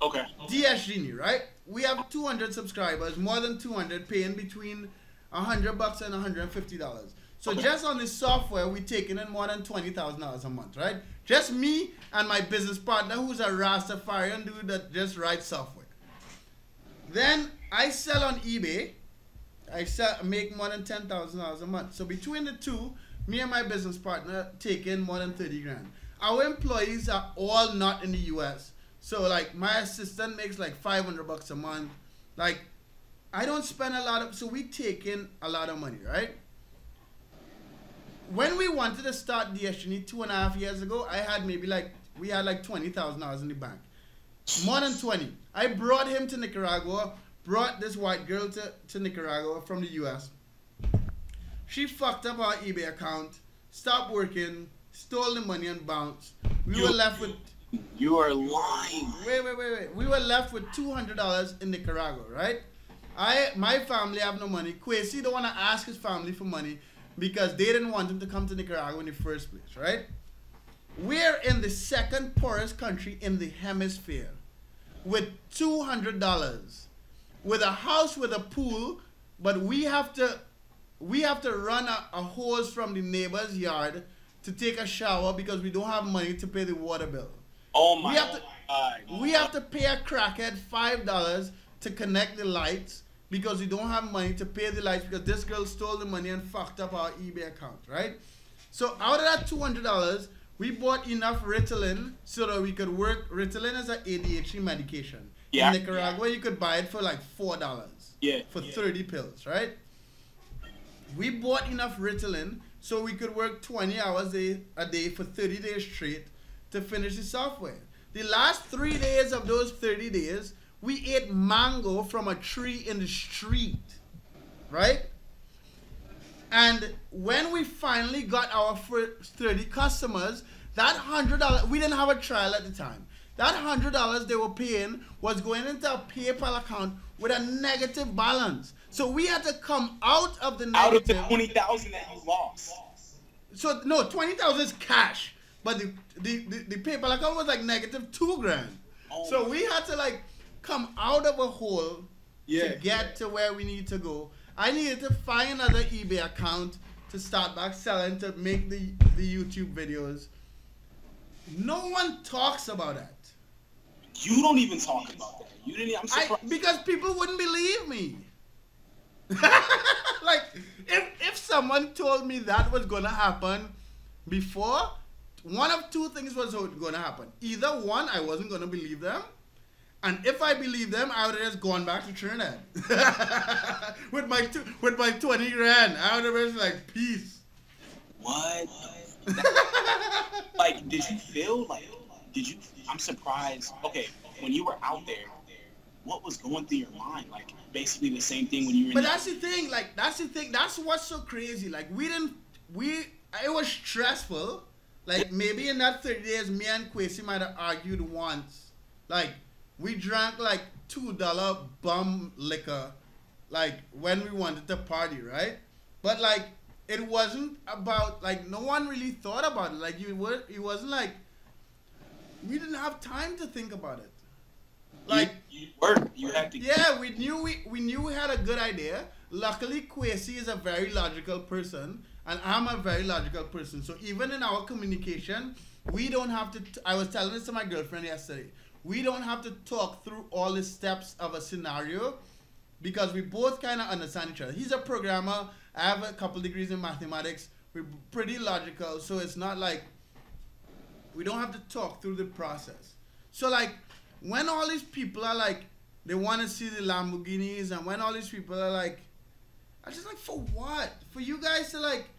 Okay. DS Genie, right? We have 200 subscribers, more than 200, paying between $100 and $150. So just on this software, we're taking in more than $20,000 a month, right? Just me and my business partner, who's a Rastafarian dude that just writes software. Then I sell on eBay. Make more than $10,000 a month. So between the two, me and my business partner take in more than 30 grand. Our employees are all not in the US. So, like, my assistant makes like $500 a month. Like, I don't spend a lot of, so we take in a lot of money, right? When we wanted to start DSGN 2.5 years ago, we had like $20,000 in the bank. More than 20. I brought him to Nicaragua, brought this white girl to Nicaragua from the US. She fucked up our eBay account, stopped working, stole the money and bounced. We were left with... You are lying. Wait. We were left with $200 in Nicaragua, right? My family have no money. Kwesi don't want to ask his family for money because they didn't want him to come to Nicaragua in the first place, right? We're in the second poorest country in the hemisphere with $200, with a house with a pool, but we have to run a hose from the neighbor's yard to take a shower because we don't have money to pay the water bill. Oh my God. We have to pay a crackhead $5 to connect the lights because we don't have money to pay the lights because this girl stole the money and fucked up our eBay account, right? So out of that $200, we bought enough Ritalin so that we could work. Ritalin is an ADHD medication. Yeah. In Nicaragua, you could buy it for like $4. Yeah. For 30 pills, right? We bought enough Ritalin so we could work 20 hours a day for 30 days straight to finish the software. The last 3 days of those 30 days, we ate mango from a tree in the street, right? And when we finally got our first 30 customers, that $100, we didn't have a trial at the time. That $100 they were paying was going into a PayPal account with a negative balance. So we had to come out of the negative. Out of the $20,000 that you lost. So no, $20,000 is cash, but the PayPal account was like negative $2 grand. So we had to like come out of a hole Yeah. to get to where we need to go. I needed to find another eBay account to start back selling to make the YouTube videos. No one talks about that. You don't even talk about that. You didn't. I'm surprised. Because people wouldn't believe me. Like, if someone told me that was gonna happen before, one of two things was gonna happen. Either one, I wasn't gonna believe them, and if I believed them, I would have just gone back to Trinidad with my 20 grand. I would have been like, peace. What? Like, did you feel like? I'm surprised. Okay, when you were out there, what was going through your mind? Like, basically the same thing when you were. But that's the thing. Like, that's the thing. That's what's so crazy. Like, it was stressful. Like, maybe in that 30 days, me and Kwesi might have argued once. Like, we drank like $2 bum liquor, like when we wanted to party, right? But like, it wasn't about like no one really thought about it. Like it wasn't like we didn't have time to think about it. Like you had to. Yeah, we knew we had a good idea. Luckily, Kwesi is a very logical person, and I'm a very logical person. So even in our communication, we don't have to. I was telling this to my girlfriend yesterday. We don't have to talk through all the steps of a scenario because we both kind of understand each other. He's a programmer. I have a couple degrees in mathematics. We're pretty logical, so it's not like we don't have to talk through the process. So like when all these people are like, they want to see the Lamborghinis, and when all these people are like, I'm just like, for what? For you guys to like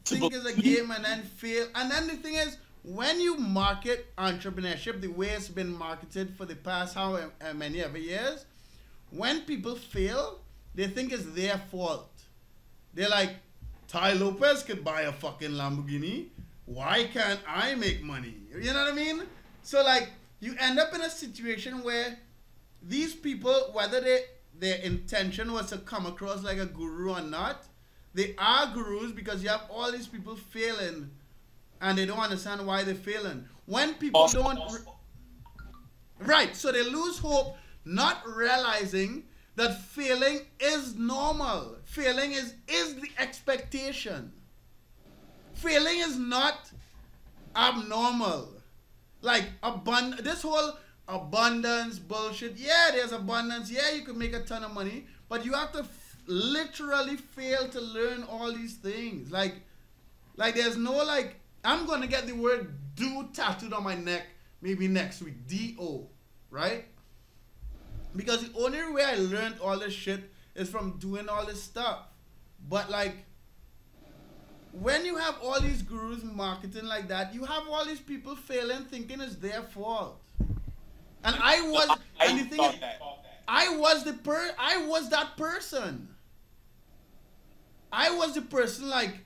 think it's a game and then fail. And then the thing is, when you market entrepreneurship the way it's been marketed for the past how many ever years, when people fail, they think it's their fault. They're like, Tai Lopez could buy a fucking Lamborghini. Why can't I make money? You know what I mean? So like, you end up in a situation where these people, whether their intention was to come across like a guru or not, they are gurus because you have all these people failing and they don't understand why they're failing. When people don't... Right, so they lose hope, not realizing that failing is normal. Failing is the expectation. Failing is not abnormal. Like, this whole abundance bullshit. Yeah, there's abundance. Yeah, you can make a ton of money. But you have to literally fail to learn all these things. Like there's no like... I'm going to get the word do tattooed on my neck maybe next week. D-O. Right? Because the only way I learned all this shit is from doing all this stuff. But like, when you have all these gurus marketing like that, you have all these people failing thinking it's their fault. And I was that person. I was the person like,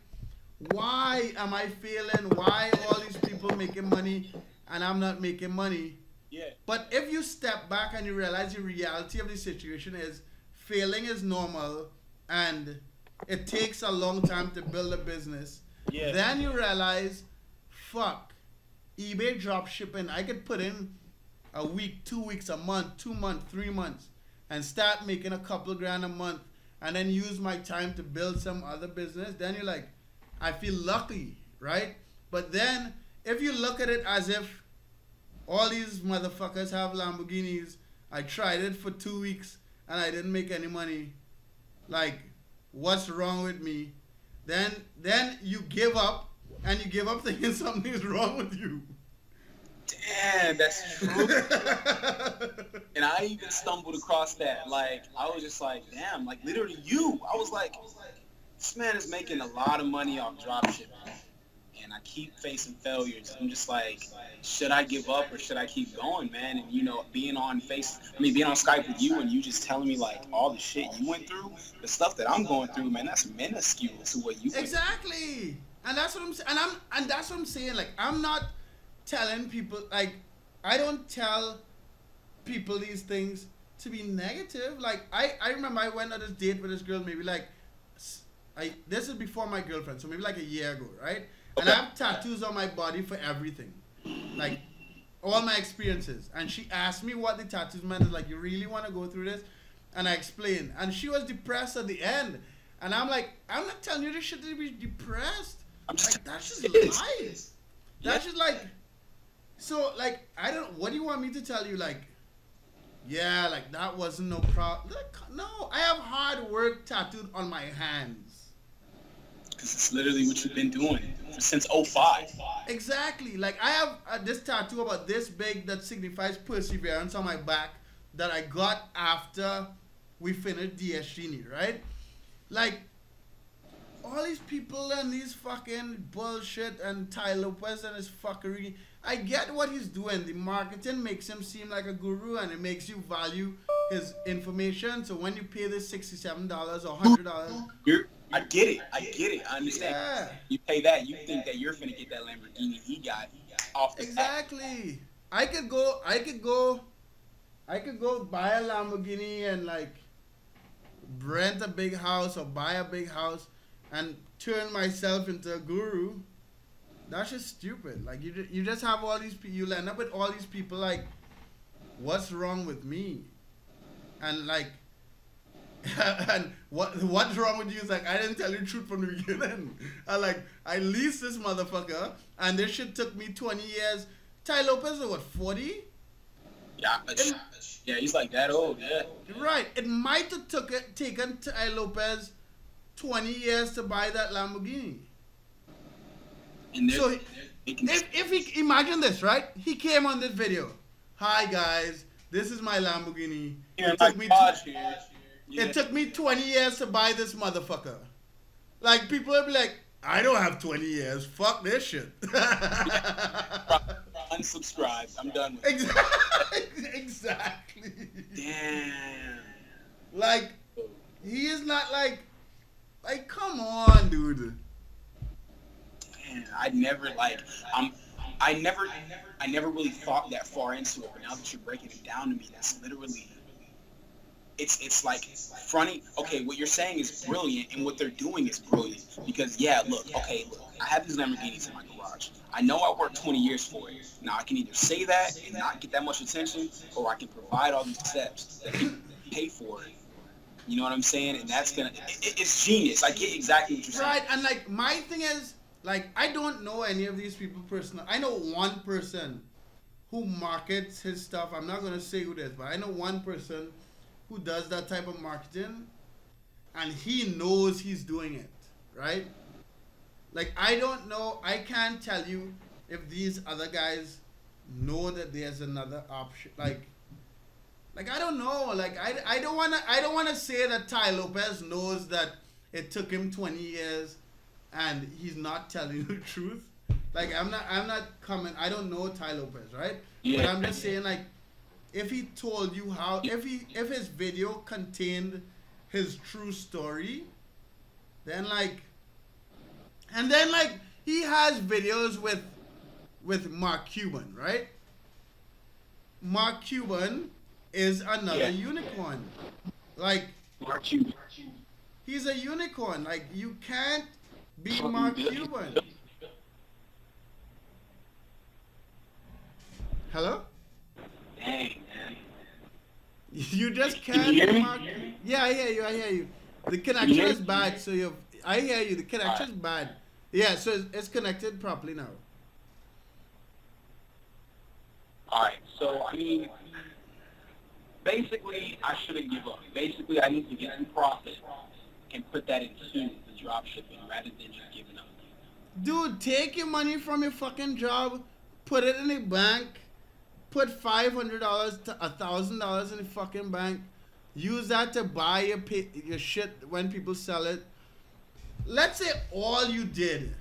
why am I failing? Why are all these people making money and I'm not making money? Yeah. But if you step back and you realize the reality of the situation is failing is normal and it takes a long time to build a business, then you realize, fuck, eBay drop shipping, I could put in a week, 2 weeks, a month, 2 months, 3 months, and start making a couple grand a month and then use my time to build some other business. Then you're like, I feel lucky, right? But then if you look at it as if all these motherfuckers have Lamborghinis, I tried it for 2 weeks and I didn't make any money, like, what's wrong with me? Then you give up, and you give up thinking something is wrong with you. Damn, that's true. And I even stumbled across that. Like, I was just like, damn, like literally I was like, this man is making a lot of money off dropshipping. And I keep facing failures. I'm just like, should I give up or should I keep going, man? And you know, being on Skype with you and you just telling me like all the shit you went through, the stuff that I'm going through, man, that's minuscule to what you went through. Exactly. And that's what I'm saying. And that's what I'm saying. Like, I'm not telling people, like, I don't tell people these things to be negative. Like, I remember I went on this date with this girl maybe like, this is before my girlfriend, so maybe like a year ago, right? And I have tattoos on my body for everything. Like, all my experiences, and she asked me what the tattoos meant. Like, you really want to go through this? And I explained, and she was depressed at the end, and I'm like, I'm not telling you this shit to be depressed. Like, that's just life. That's just like, so like, I don't. What do you want me to tell you? Like, yeah, like that wasn't no problem. Like, no, I have hard work tattooed on my hands. Because it's literally what you've been doing since '05. Exactly. Like, I have this tattoo about this big that signifies perseverance on my back that I got after we finished DSG, right? Like, all these people and these fucking bullshit and Tai Lopez and his fuckery. I get what he's doing. The marketing makes him seem like a guru, and it makes you value his information. So when you pay this $67 or $100, I get it. I understand. Yeah. You pay that, you think that you're finna get that Lamborghini he got off the exactly. I could go buy a Lamborghini and like rent a big house or buy a big house and turn myself into a guru. That's just stupid. Like, you just have all these people. You'll end up with all these people like, what's wrong with me? And like, and what's wrong with you is like, I didn't tell you the truth from the beginning. I leased this motherfucker, and this shit took me 20 years. Tai Lopez is what, 40? Yeah, yeah, he's like that old. Yeah. Right. It might have taken Tai Lopez 20 years to buy that Lamborghini. And so if he imagine this, right? He came on this video. Hi guys, this is my Lamborghini. It took me 20 years to buy this motherfucker. Like, people will be like, I don't have 20 years. Fuck this shit. Unsubscribe. I'm done with it. Exactly. Damn. Like, he is not like, come on, dude. Man, I never really thought that far into it, but now that you're breaking it down to me, that's literally, it's like fronting. Okay, what you're saying is brilliant, and what they're doing is brilliant. Because look, I have these Lamborghinis in my garage. I know I worked 20 years for it. Now I can either say that and not get that much attention, or I can provide all these steps that can pay for it. You know what I'm saying? And that's gonna, it's genius. I get exactly what you're saying. Right, and like, my thing is, like, I don't know any of these people personally. I know one person who markets his stuff. I'm not going to say who it is, but I know one person who does that type of marketing, and he knows he's doing it, right? Like, I don't know. I can't tell you if these other guys know that there's another option. Like I don't know. Like, I don't want to say that Tai Lopez knows that it took him 20 years and he's not telling you the truth. Like, I'm not coming. I don't know Tai Lopez, right? Yeah. But I'm just saying, like, if he told you how, if his video contained his true story, then like, and then like, he has videos with Mark Cuban, right? Mark Cuban is another unicorn. Like, Mark Cuban. He's a unicorn. Like, you can't be Mark Cuban. Hello? Dang, man. You just can't be Mark. Yeah, I hear you. The connection is bad, so I hear you. The connection is bad. Yeah, so it's connected properly now. Alright, so I mean, basically, I shouldn't give up. Basically, I need to get some profit and put that into the drop shipping rather than just giving up. Dude, take your money from your fucking job, put it in a bank, put $500 to $1,000 in the fucking bank, use that to buy your shit when people sell it. Let's say all you did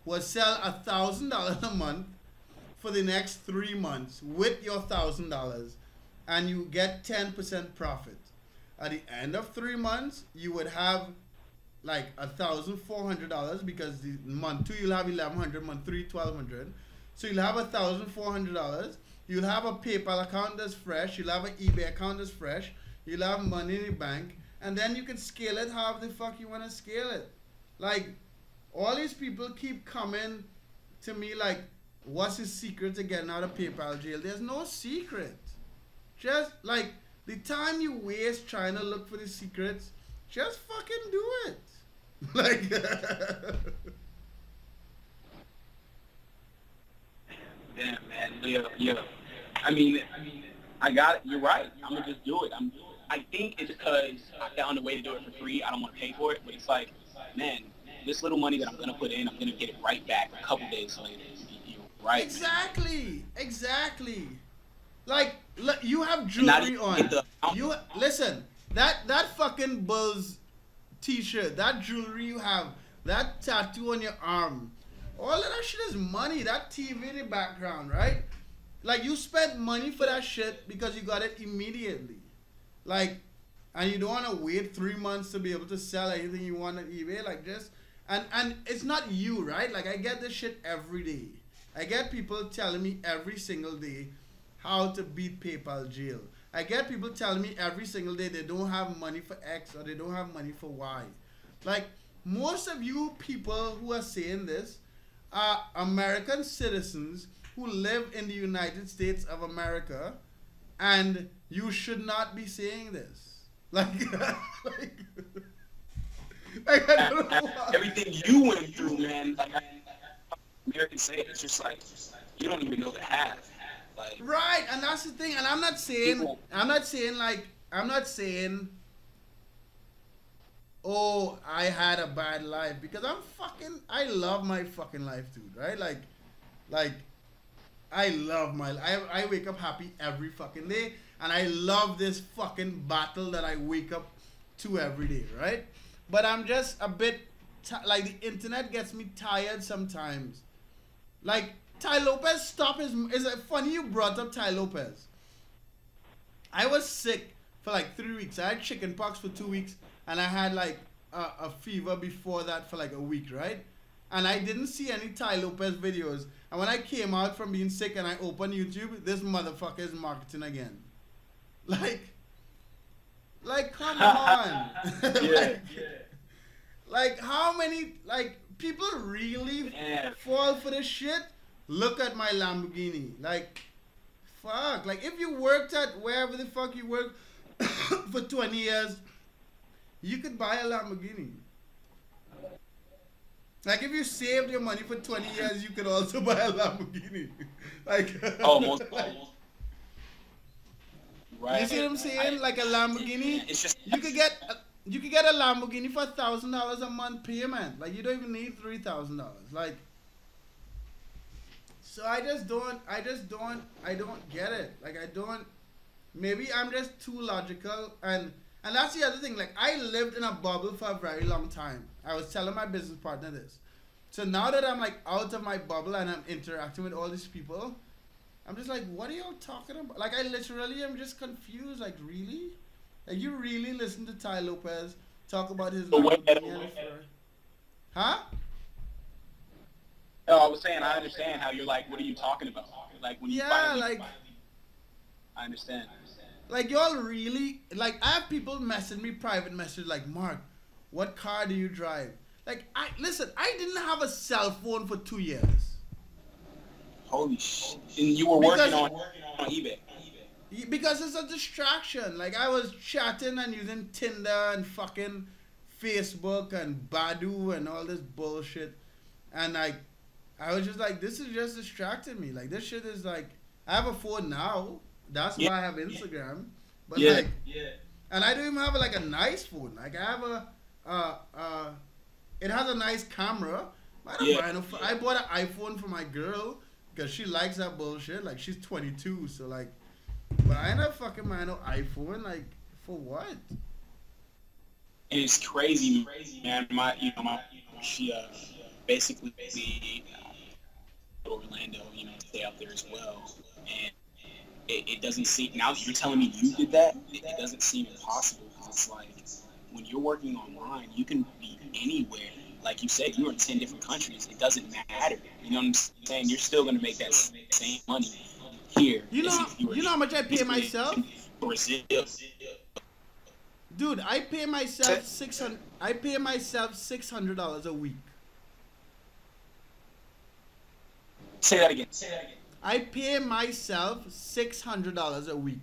was sell $1,000 a month for the next 3 months with your $1,000, and you get 10% profit. At the end of 3 months, you would have like $1,400, because the month 2 you'll have $1,100, month 3 $1,200. So you'll have $1,400. You'll have a PayPal account that's fresh. You'll have an eBay account that's fresh. You'll have money in the bank, and then you can scale it however the fuck you want to scale it. Like, all these people keep coming to me like, what's his secret to getting out of PayPal jail? There's no secret. Just like the time you waste trying to look for the secrets, just fucking do it. Like, Damn, man. Yeah, yeah. I mean, I got it. You're right. I'm gonna just do it. I think it's because I found a way to do it for free. I don't want to pay for it, but it's like, man, this little money that I'm gonna put in, I'm gonna get it right back a couple days later. Right? exactly, exactly. Like, look, you have jewelry on. You listen. That fucking Bulls T-shirt, that jewelry you have, that tattoo on your arm, all of that shit is money. That TV in the background, right? Like, you spent money for that shit because you got it immediately. Like, and you don't want to wait 3 months to be able to sell anything you want on eBay. Like, just and it's not you, right? Like, I get this shit every day. I get people telling me every single day how to beat PayPal jail. I get people telling me every single day they don't have money for X or they don't have money for Y. Like, most of you people who are saying this are American citizens who live in the United States of America, and you should not be saying this. Like, like I don't know why. Everything you went through, man. Like, Americans say, it's just like you don't even know the half. Like, right, and that's the thing. And I'm not saying, oh, I had a bad life, because I love my fucking life, dude. Right, like, I love my life. I wake up happy every fucking day, and I love this fucking battle that I wake up to every day, right? But I'm just a bit like, the internet gets me tired sometimes. Like, Tai Lopez is it funny you brought up Tai Lopez? I was sick for like 3 weeks. I had chicken pox for 2 weeks, and I had like a fever before that for like a week, right? And I didn't see any Tai Lopez videos. And when I came out from being sick and I opened YouTube, this motherfucker is marketing again. Like, come on. yeah. Like, how many, like, people really fall for this shit? Look at my Lamborghini. Like, fuck. Like, if you worked at wherever the fuck you work for 20 years, you could buy a Lamborghini. Like, if you saved your money for 20 years, you could also buy a Lamborghini. Like, almost. Right. You see what I'm saying? Like, a Lamborghini, it's just, you could get a Lamborghini for $1,000 a month payment. Like, you don't even need $3,000. Like, so I don't get it. Like, maybe I'm just too logical, and that's the other thing. Like, I lived in a bubble for a very long time. I was telling my business partner this. So now that I'm like out of my bubble and I'm interacting with all these people, I'm just like, what are y'all talking about? Like, I literally am just confused. Like, really? Like, you really listen to Tai Lopez talk about his Lamborghini? Huh? No, I was saying, I understand how you're like, what are you talking about? Like, when you finally, I understand. Like, y'all really, like, I have people message me, private message, like, Mark, what car do you drive? Like, listen, I didn't have a cell phone for 2 years. Holy shit. And you were working on eBay. Because it's a distraction. Like, I was chatting and using Tinder and fucking Facebook and Badu and all this bullshit. And, like, I was just like, this is just distracting me. Like, this shit is like, I have a phone now. That's why I have Instagram. But and I don't even have like a nice phone. Like, I have it has a nice camera. I bought an iPhone for my girl because she likes that bullshit. Like, she's 22, so like, but I ain't not fucking buying no iPhone. Like, for what? It's crazy, man. She basically Orlando, stay out there as well, and it doesn't seem, now that you're telling me you did that, it doesn't seem impossible, because it's like, when you're working online, you can be anywhere. Like you said, you're in 10 different countries. It doesn't matter. You know what I'm saying? You're still going to make that same money here. You know how much I pay myself? Brazil. Dude, I pay myself $600 a week. Say that again. Say that again. I pay myself $600 a week.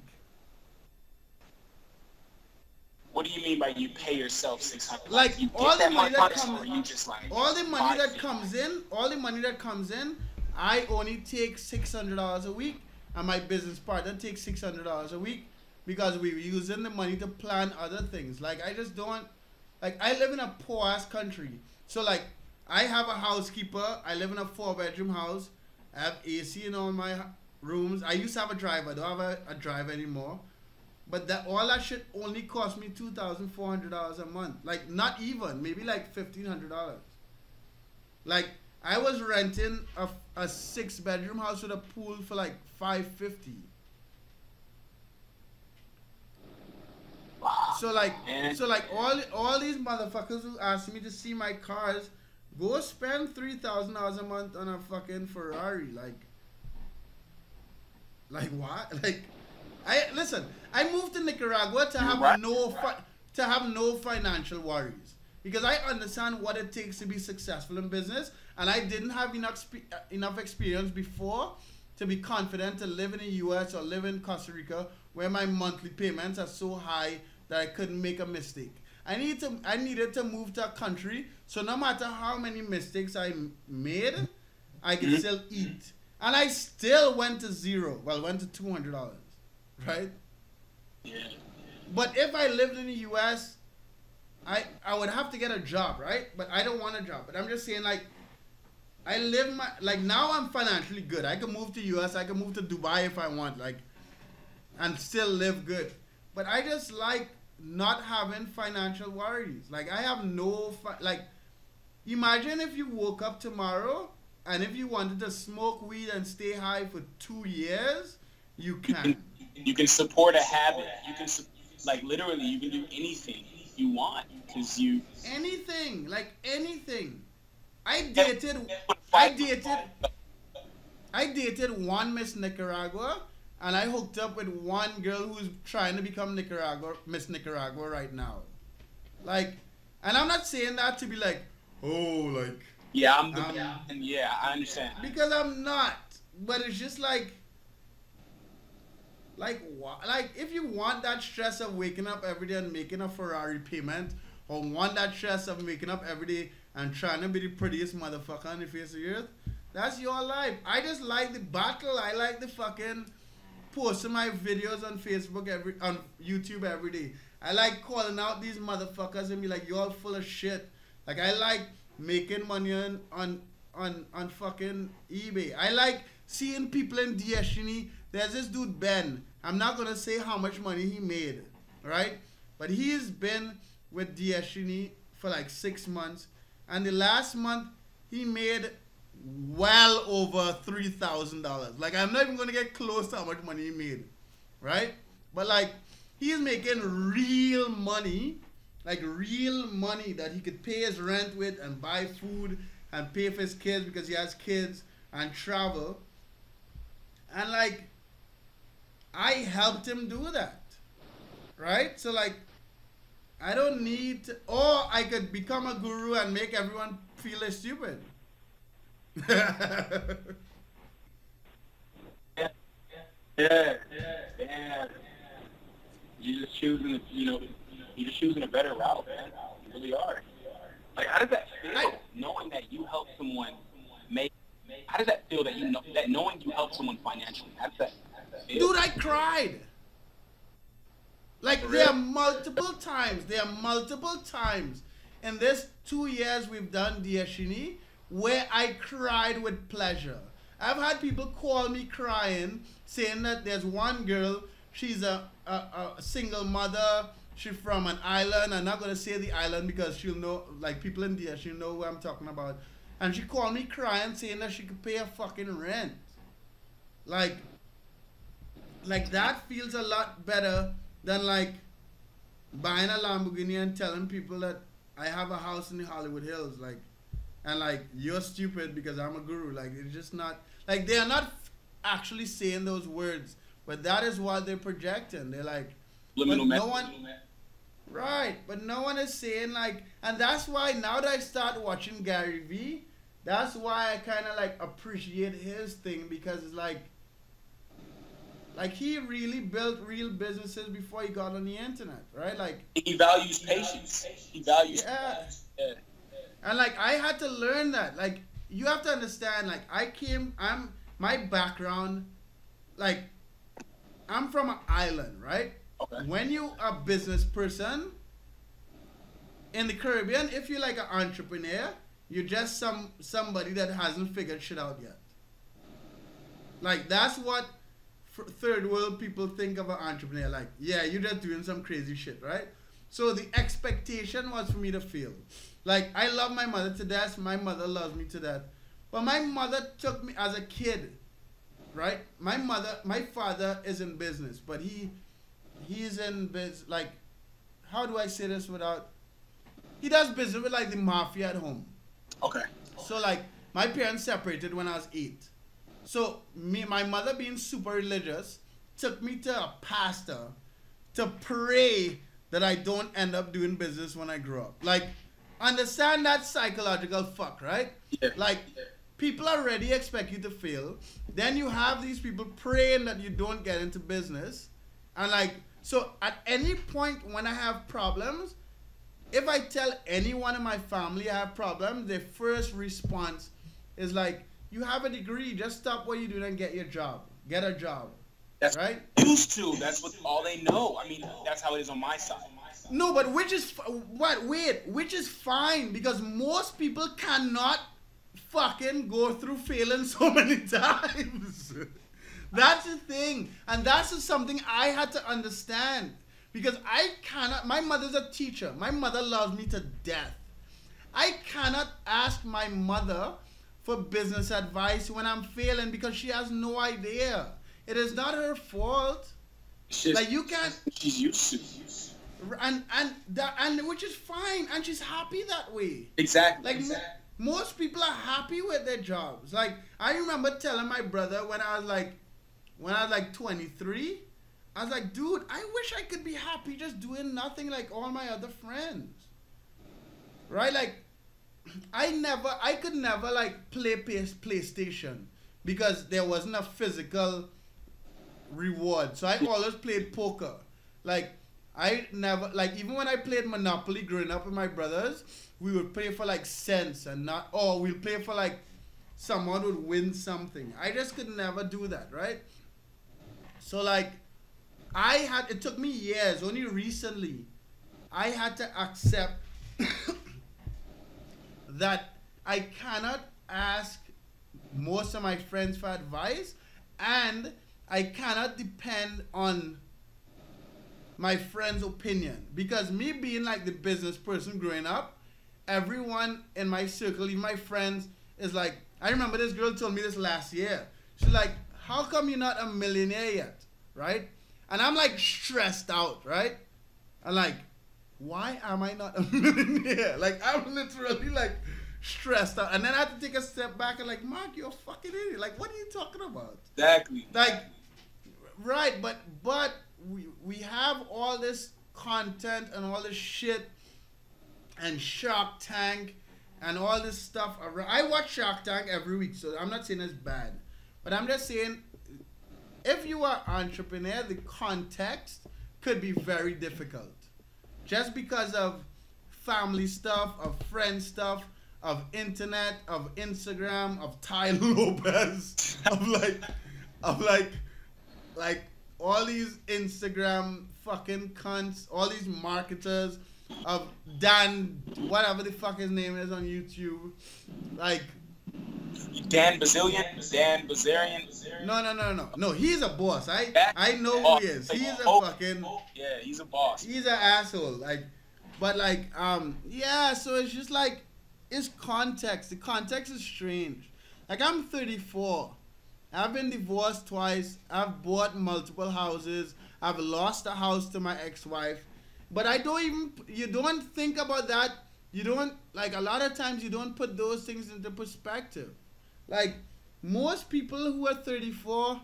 What do you mean by you pay yourself 600? Like you all the get money that comes, or you just like all the money buy that things? comes in, all the money that comes in, I only take $600 a week, and my business partner takes $600 a week because we're using the money to plan other things. Like I just don't, like I live in a poor ass country, so like I have a housekeeper. I live in a 4-bedroom house. I have AC in all my rooms. I used to have a driver. I don't have a driver anymore. But that all that shit only cost me $2,400 a month. Like not even, maybe like $1,500. Like I was renting a 6-bedroom house with a pool for like $550. So like all these motherfuckers who ask me to see my cars, go spend $3,000 a month on a fucking Ferrari. Like what? Like I moved to Nicaragua to have no financial worries because I understand what it takes to be successful in business, and I didn't have enough experience before to be confident to live in the US or live in Costa Rica where my monthly payments are so high that I couldn't make a mistake. I needed to move to a country so no matter how many mistakes I made, I could still eat. And I still went to zero. Well, went to $200, right? Yeah. But if I lived in the US, I would have to get a job, right? But I don't want a job. But I'm just saying, like, I live my, like, now I'm financially good. I can move to US. I can move to Dubai if I want, like, and still live good. But I just like not having financial worries. Like, I have no, like, imagine if you woke up tomorrow and if you wanted to smoke weed and stay high for 2 years, you can. You can support a habit. You can, like, literally, you can do anything you want because you. Anything, like anything. I dated one Miss Nicaragua, and I hooked up with one girl who's trying to become Miss Nicaragua right now. Like, and I'm not saying that to be like, oh, like. Yeah, I'm the. Yeah, I understand. Because I'm not. But it's just like if you want that stress of waking up every day and making a Ferrari payment, or want that stress of waking up every day and trying to be the prettiest motherfucker on the face of the earth, that's your life. I just like the battle. I like the fucking posting my videos on Facebook on YouTube every day. I like calling out these motherfuckers and be like, you're all full of shit. Like I like making money on fucking eBay. I like seeing people in Destiny. There's this dude Ben. I'm not gonna say how much money he made, right? But he's been with Destiny for like 6 months, and the last month he made well over $3,000. Like I'm not even gonna get close to how much money he made, right? But like he's making real money, like real money that he could pay his rent with and buy food and pay for his kids because he has kids and travel. And like I helped him do that, right? So like I don't need to, or I could become a guru and make everyone feel less stupid. Yeah. You're just choosing, you're just choosing a better route, man. You really are. Like, how does that feel? Knowing that you help someone make. How does that feel that that knowing you help someone financially? How does that feel? Dude, I cried. Like there are multiple times in this 2 years we've done Diashini where I cried with pleasure. I've had people call me crying saying that there's one girl, she's a single mother, she's from an island. I'm not going to say the island because she'll know, like people in there, she'll know what I'm talking about. And she called me crying saying that she could pay her fucking rent. Like that feels a lot better than like buying a Lamborghini and telling people that I have a house in the Hollywood Hills, like, and like you're stupid because I'm a guru. Like it's just not like they are not actually saying those words, but that is what they're projecting. They're like, but no one, right? But no one is saying like, and that's why now that I start watching Gary Vee, that's why I kind of like appreciate his thing, because it's like he really built real businesses before he got on the internet, right? Like he values patience. He values. yeah, Yeah. and like I had to learn that. Like you have to understand. Like I'm my background. Like I'm from an island, right? Okay. When you a business person in the Caribbean, if you're like an entrepreneur, you're just somebody that hasn't figured shit out yet. Like that's what third world people think of an entrepreneur. Like, yeah, you're just doing some crazy shit, right? So the expectation was for me to fail. Like I love my mother to death. My mother loves me to death. But my mother took me as a kid, right? My father is in business, but he's in biz. Like, how do I say this without? He does business with like the mafia at home. Okay. So like my parents separated when I was 8. So my mother being super religious took me to a pastor to pray that I don't end up doing business when I grow up. Like, understand that psychological fuck, right? Yeah. Like, people already expect you to fail. Then you have these people praying that you don't get into business. And like, so at any point when I have problems, if I tell anyone in my family I have problems, their first response is like, you have a degree, just stop what you're doing and get your job. Get a job. That's right? Used to. That's what all they know. I mean, that's how it is on my side. No, but which is which is fine, because most people cannot fucking go through failing so many times. That's the thing, and that's just something I had to understand, because I cannot. My mother's a teacher. My mother loves me to death. I cannot ask my mother for business advice when I'm failing, because she has no idea. It is not her fault. Like you can't. She's used to. And which is fine, and she's happy that way. Exactly. Like most people are happy with their jobs. Like I remember telling my brother when I was like 23, I was like, dude, I wish I could be happy just doing nothing like all my other friends. Right? Like I could never like play PlayStation because there wasn't a physical reward. So I always played poker. Like I never, like even when I played Monopoly growing up with my brothers, we would play for like cents and not, or we'll play for like someone would win something. I just could never do that, right? So like it took me years, only recently, I had to accept that I cannot ask most of my friends for advice, and I cannot depend on my friend's opinion, because me being like the business person growing up, everyone in my circle, even my friends, is like, I remember this girl told me this last year. She's like, how come you're not a millionaire yet, right? And I'm like stressed out, right? I'm like, why am I not a millionaire? Like I'm literally like stressed out. And then I had to take a step back and like, Mark, you're a fucking idiot. Like, what are you talking about? Exactly. Like, right, but we have all this content and all this shit and Shark Tank and all this stuff around. I watch Shark Tank every week, so I'm not saying it's bad, but I'm just saying if you are an entrepreneur, the context could be very difficult just because of family stuff, of friend stuff, of internet, of Instagram, of Tai Lopez, of like all these Instagram fucking cunts, all these marketers, of Dan, whatever the fuck his name is on YouTube, like Dan Bazarian. No, he's a boss. I know who he is. He's a fucking, yeah, he's a boss. He's an asshole. Like, but like yeah. So it's just like it's context. The context is strange. Like I'm 34. I've been divorced twice. I've bought multiple houses. I've lost a house to my ex-wife. But you don't think about that. You don't, like a lot of times you don't put those things into perspective. Like most people who are 34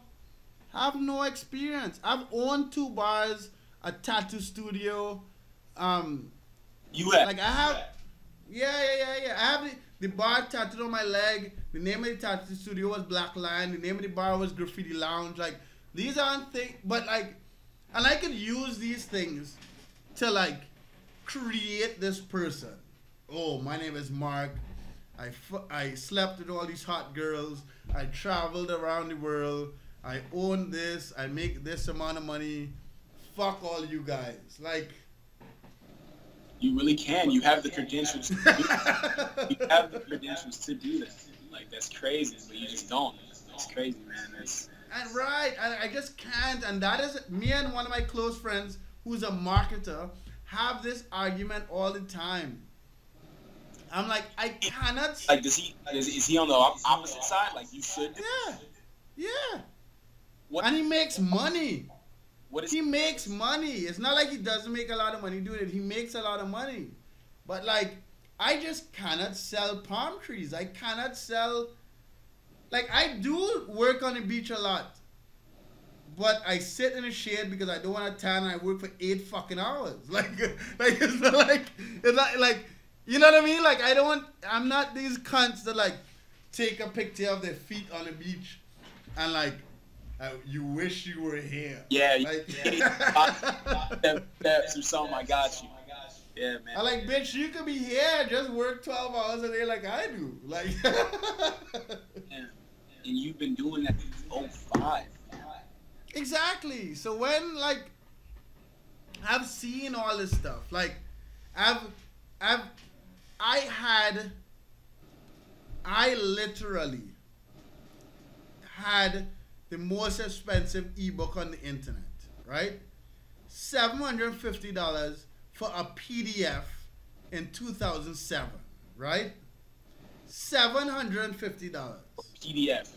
have no experience. I've owned 2 bars, a tattoo studio. You have. Like I have, yeah. I have the bar tattooed on my leg. The name of the tattoo studio was Black Lion. The name of the bar was Graffiti Lounge. Like, these aren't things, but like, and I could use these things to like create this person. Oh, my name is Mark. I slept with all these hot girls. I traveled around the world. I own this. I make this amount of money. Fuck all you guys. Like, you really can. You have the credentials to do that. You have the credentials to do that. Like, that's crazy, but you just don't. It's crazy, man. And right, I just can't. And that is me and one of my close friends who's a marketer have this argument all the time. I'm like, I cannot. Like, is he on the opposite side? Like, you should do? Yeah. What? And he makes money. He makes money. It's not like he doesn't make a lot of money doing it. He makes a lot of money. But like, I just cannot sell palm trees. I cannot sell. Like, I do work on the beach a lot. But I sit in the shade because I don't want to tan, and I work for 8 fucking hours. Like it's not like, you know what I mean? Like, I'm not these cunts that like take a picture of their feet on the beach and like, you wish you were here. Yeah, like, steps or something. I got you. Yeah, man. I like, bitch, you could be here, just work 12 hours a day like I do. Like, yeah. And you've been doing that since 05. Exactly. So when like I've seen all this stuff, like I literally had the most expensive ebook on the internet, right? $750 for a PDF in 2007, right? $750. PDF.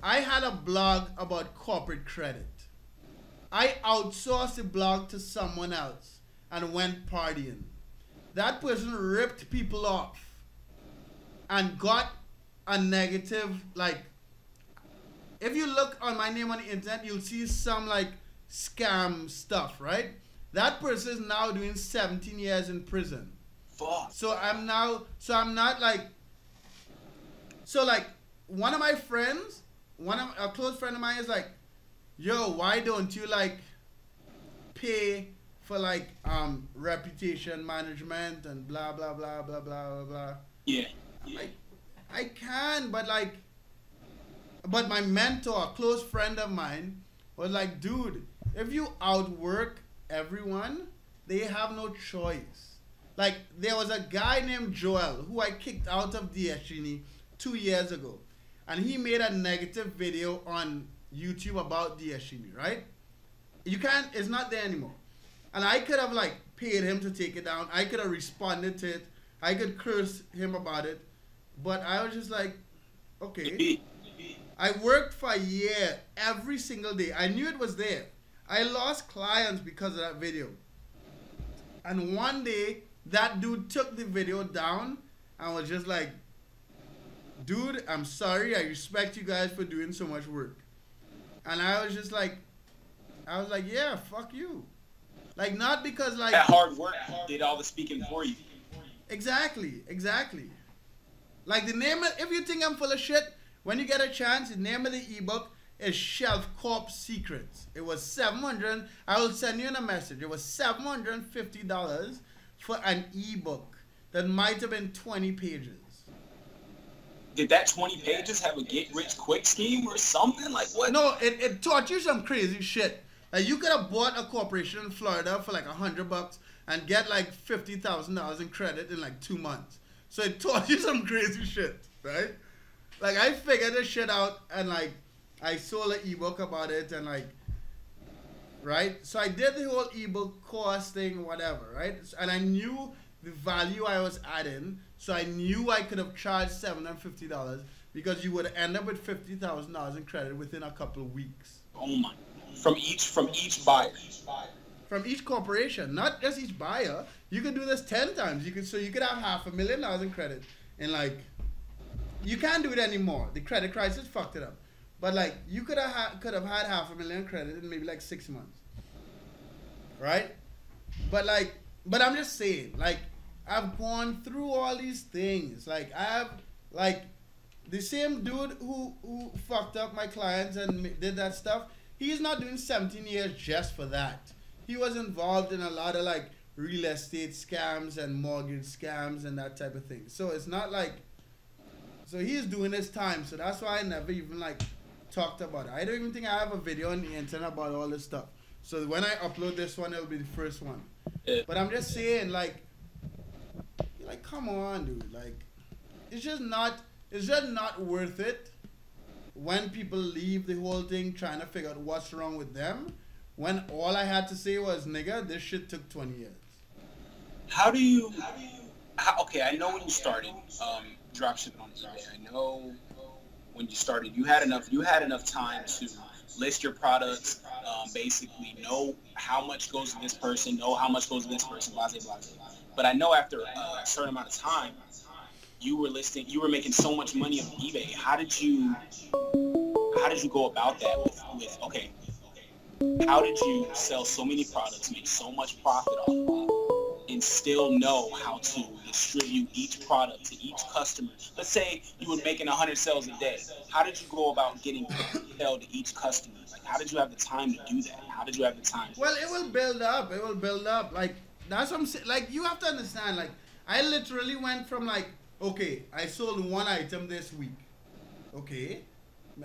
I had a blog about corporate credit. I outsourced the blog to someone else and went partying. That person ripped people off and got a negative, like, if you look on my name on the internet, you'll see some like scam stuff, right? That person is now doing 17 years in prison. Fuck. So one of my friends, a close friend of mine is like, yo, why don't you like pay for like reputation management and blah blah blah blah blah blah blah. Yeah. Like, I can, but my mentor, a close friend of mine, was like, dude, if you outwork everyone, they have no choice. Like, there was a guy named Joel who I kicked out of DSGNE 2 years ago, and he made a negative video on YouTube about DSGNE, right? You can't, it's not there anymore. And I could have like paid him to take it down. I could have responded to it. I could curse him about it. But I was just like, okay. I worked for a year every single day. I knew it was there. I lost clients because of that video. And one day, that dude took the video down and was just like, dude, I'm sorry. I respect you guys for doing so much work. And I was just like, yeah, fuck you. Like, not because like... That hard work did all the speaking for you. Exactly. Like, the name of, if you think I'm full of shit, when you get a chance, the name of the ebook is Shelf Corp Secrets. It was $700. I will send you in a message. It was $750 for an ebook that might have been 20 pages. Did that 20 pages have a get-rich-quick scheme or something? Like, what? No, it taught you some crazy shit. Like, you could have bought a corporation in Florida for like $100 and get like $50,000 in credit in like 2 months. So it taught you some crazy shit, right? Like, I figured this shit out and like I sold an ebook about it and like, right? So I did the whole ebook course thing, whatever, right? And I knew the value I was adding, so I knew I could have charged $750 because you would end up with $50,000 in credit within a couple of weeks. Oh my! From each buyer. From each corporation, not just each buyer. You could do this 10 times. You could have $500,000 in credit, and like, you can't do it anymore. The credit crisis fucked it up. But like, you could have had $500,000 in credit in maybe like 6 months, right? But I'm just saying, like, I've gone through all these things. Like I have, like the same dude who fucked up my clients and did that stuff. He's not doing 17 years just for that. He was involved in a lot of like real estate scams and mortgage scams and that type of thing. So it's not like, so he's doing his time. So that's why I never even like talked about it. I don't even think I have a video on the internet about all this stuff. So when I upload this one, it'll be the first one. But I'm just saying, like come on, dude. Like, it's just not worth it when people leave the whole thing trying to figure out what's wrong with them. When all I had to say was, nigga, this shit took 20 years. Okay, I know when you started dropshipping on eBay. I know when you started, you had enough time to list your products, basically know how much goes to this person, know how much goes to this person, blah, blah, blah. But I know after a certain amount of time, you were making so much money on eBay. How did you go about that with okay, how did you sell so many products, make so much profit off of them, and still know how to distribute each product to each customer? Let's say you were making 100 sales a day. How did you go about getting sell to each customer? Like, how did you have the time to do that? How did you have the time? Well, it will build up. It will build up. Like, that's what I'm saying. Like, you have to understand, like, I literally went from, like, okay, I sold one item this week. Okay.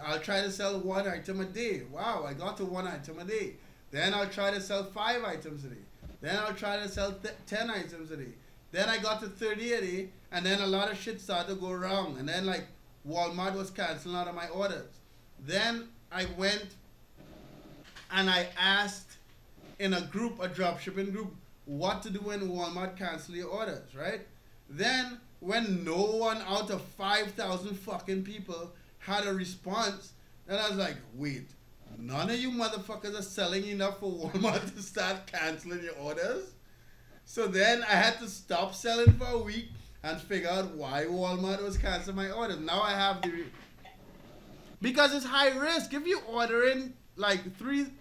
I'll try to sell one item a day. Wow, I got to one item a day. Then I'll try to sell 5 items a day. Then I'll try to sell 10 items a day. Then I got to 30 a day, and then a lot of shit started to go wrong. And then, like, Walmart was canceling out of my orders. Then I went and I asked in a group, a dropshipping group, what to do when Walmart cancel your orders, right? Then when no one out of 5,000 fucking people had a response, then I was like, wait, none of you motherfuckers are selling enough for Walmart to start canceling your orders? So then I had to stop selling for a week and figure out why Walmart was canceling my orders. Now I have because it's high risk. If you order in like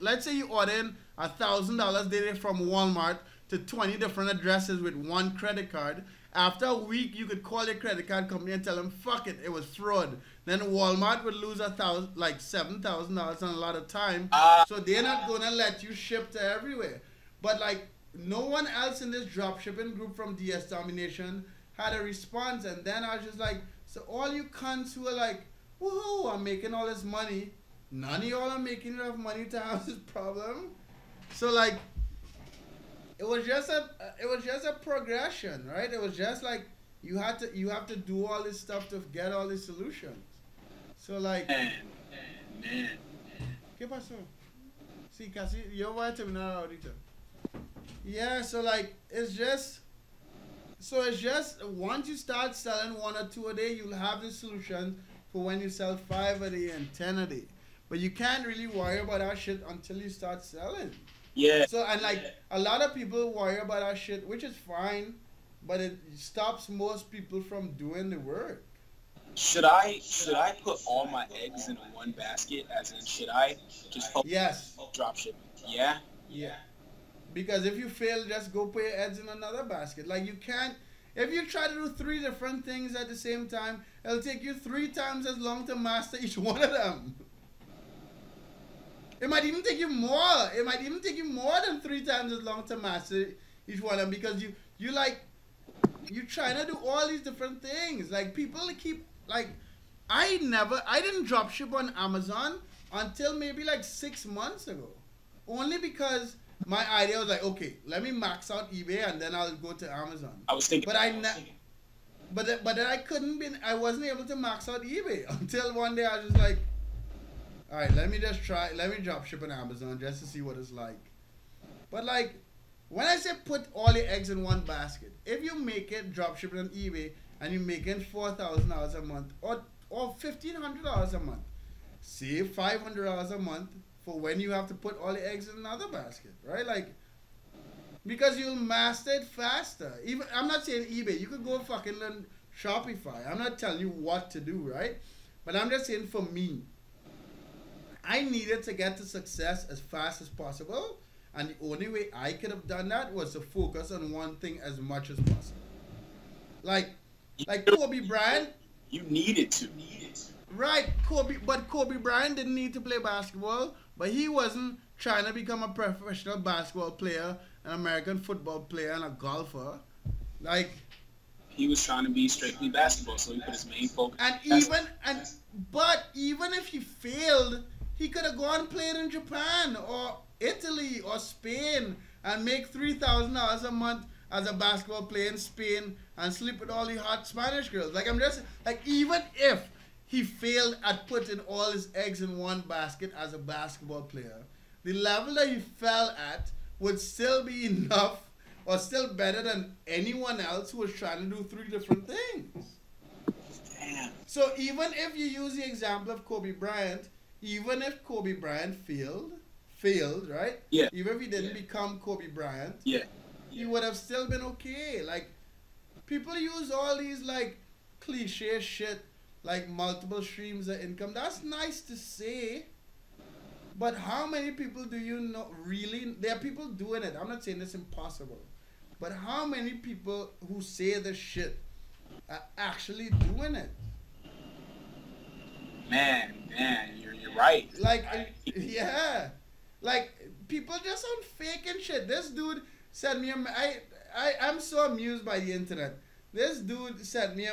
let's say you order in $1,000 daily from Walmart to 20 different addresses with one credit card. After a week, you could call your credit card company and tell them, fuck it, it was fraud. Then Walmart would lose $7,000 and a lot of time. So they're not gonna let you ship to everywhere. But like, no one else in this dropshipping group from DS Domination had a response. And then I was just like, so all you cunts who are like, woohoo, I'm making all this money. None of y'all are making enough money to have this problem. So like, it was just a progression, right? It was just like you have to do all this stuff to get all these solutions. So like, Man. ¿Qué pasó? Sí, casi yo voy a terminar ahorita. Yeah, so like it's just once you start selling 1 or 2 a day, you'll have the solution for when you sell 5 a day and 10 a day. But you can't really worry about that shit until you start selling. Yeah. So, and like, a lot of people worry about that shit, which is fine, but it stops most people from doing the work. Should I put all my eggs in one basket? As in, should I just focus on drop shipping? Yeah? Yeah. Because if you fail, just go put your eggs in another basket. Like, you can't, if you try to do 3 different things at the same time, it'll take you 3 times as long to master each one of them. It might even take you more. It might even take you more than 3 times as long to master each one of them, because you're trying to do all these different things. Like, people keep, like, I didn't dropship on Amazon until maybe like 6 months ago. Only because my idea was like, okay, let me max out eBay and then I'll go to Amazon. I was thinking. But then I wasn't able to max out eBay until one day I was just like, all right, let me drop ship on Amazon just to see what it's like. But like, when I say put all your eggs in one basket, if you make it drop shipping on eBay and you're making $4,000 a month or $1,500 a month, save $500 a month for when you have to put all your eggs in another basket, right? Like, because you'll master it faster. Even, I'm not saying eBay, you could go fucking learn Shopify. I'm not telling you what to do, right? But I'm just saying, for me, I needed to get to success as fast as possible, and the only way I could have done that was to focus on one thing as much as possible. Like, You, like Kobe Bryant, you needed to. right? Kobe Bryant didn't need to play basketball, but he wasn't trying to become a professional basketball player, an American football player, and a golfer. Like, He was trying to be strictly basketball, so he put his main focus. and even and but even if he failed, he could have gone and played in Japan or Italy or Spain and make $3,000 a month as a basketball player in Spain and sleep with all the hot Spanish girls. Like, I'm just like, even if he failed at putting all his eggs in one basket as a basketball player, the level that he fell at would still be enough or still better than anyone else who was trying to do three different things. Damn. So even if you use the example of Kobe Bryant, even if Kobe Bryant failed, right? Yeah. Even if he didn't become Kobe Bryant, Yeah. he would have still been okay. Like, people use all these like cliche shit like multiple streams of income. That's nice to say, but how many people do you know really? There are people doing it. I'm not saying it's impossible, but how many people who say this shit are actually doing it? Man, you're right. Like, yeah, like people just on fake and shit. This dude sent me I'm so amused by the internet. This dude sent me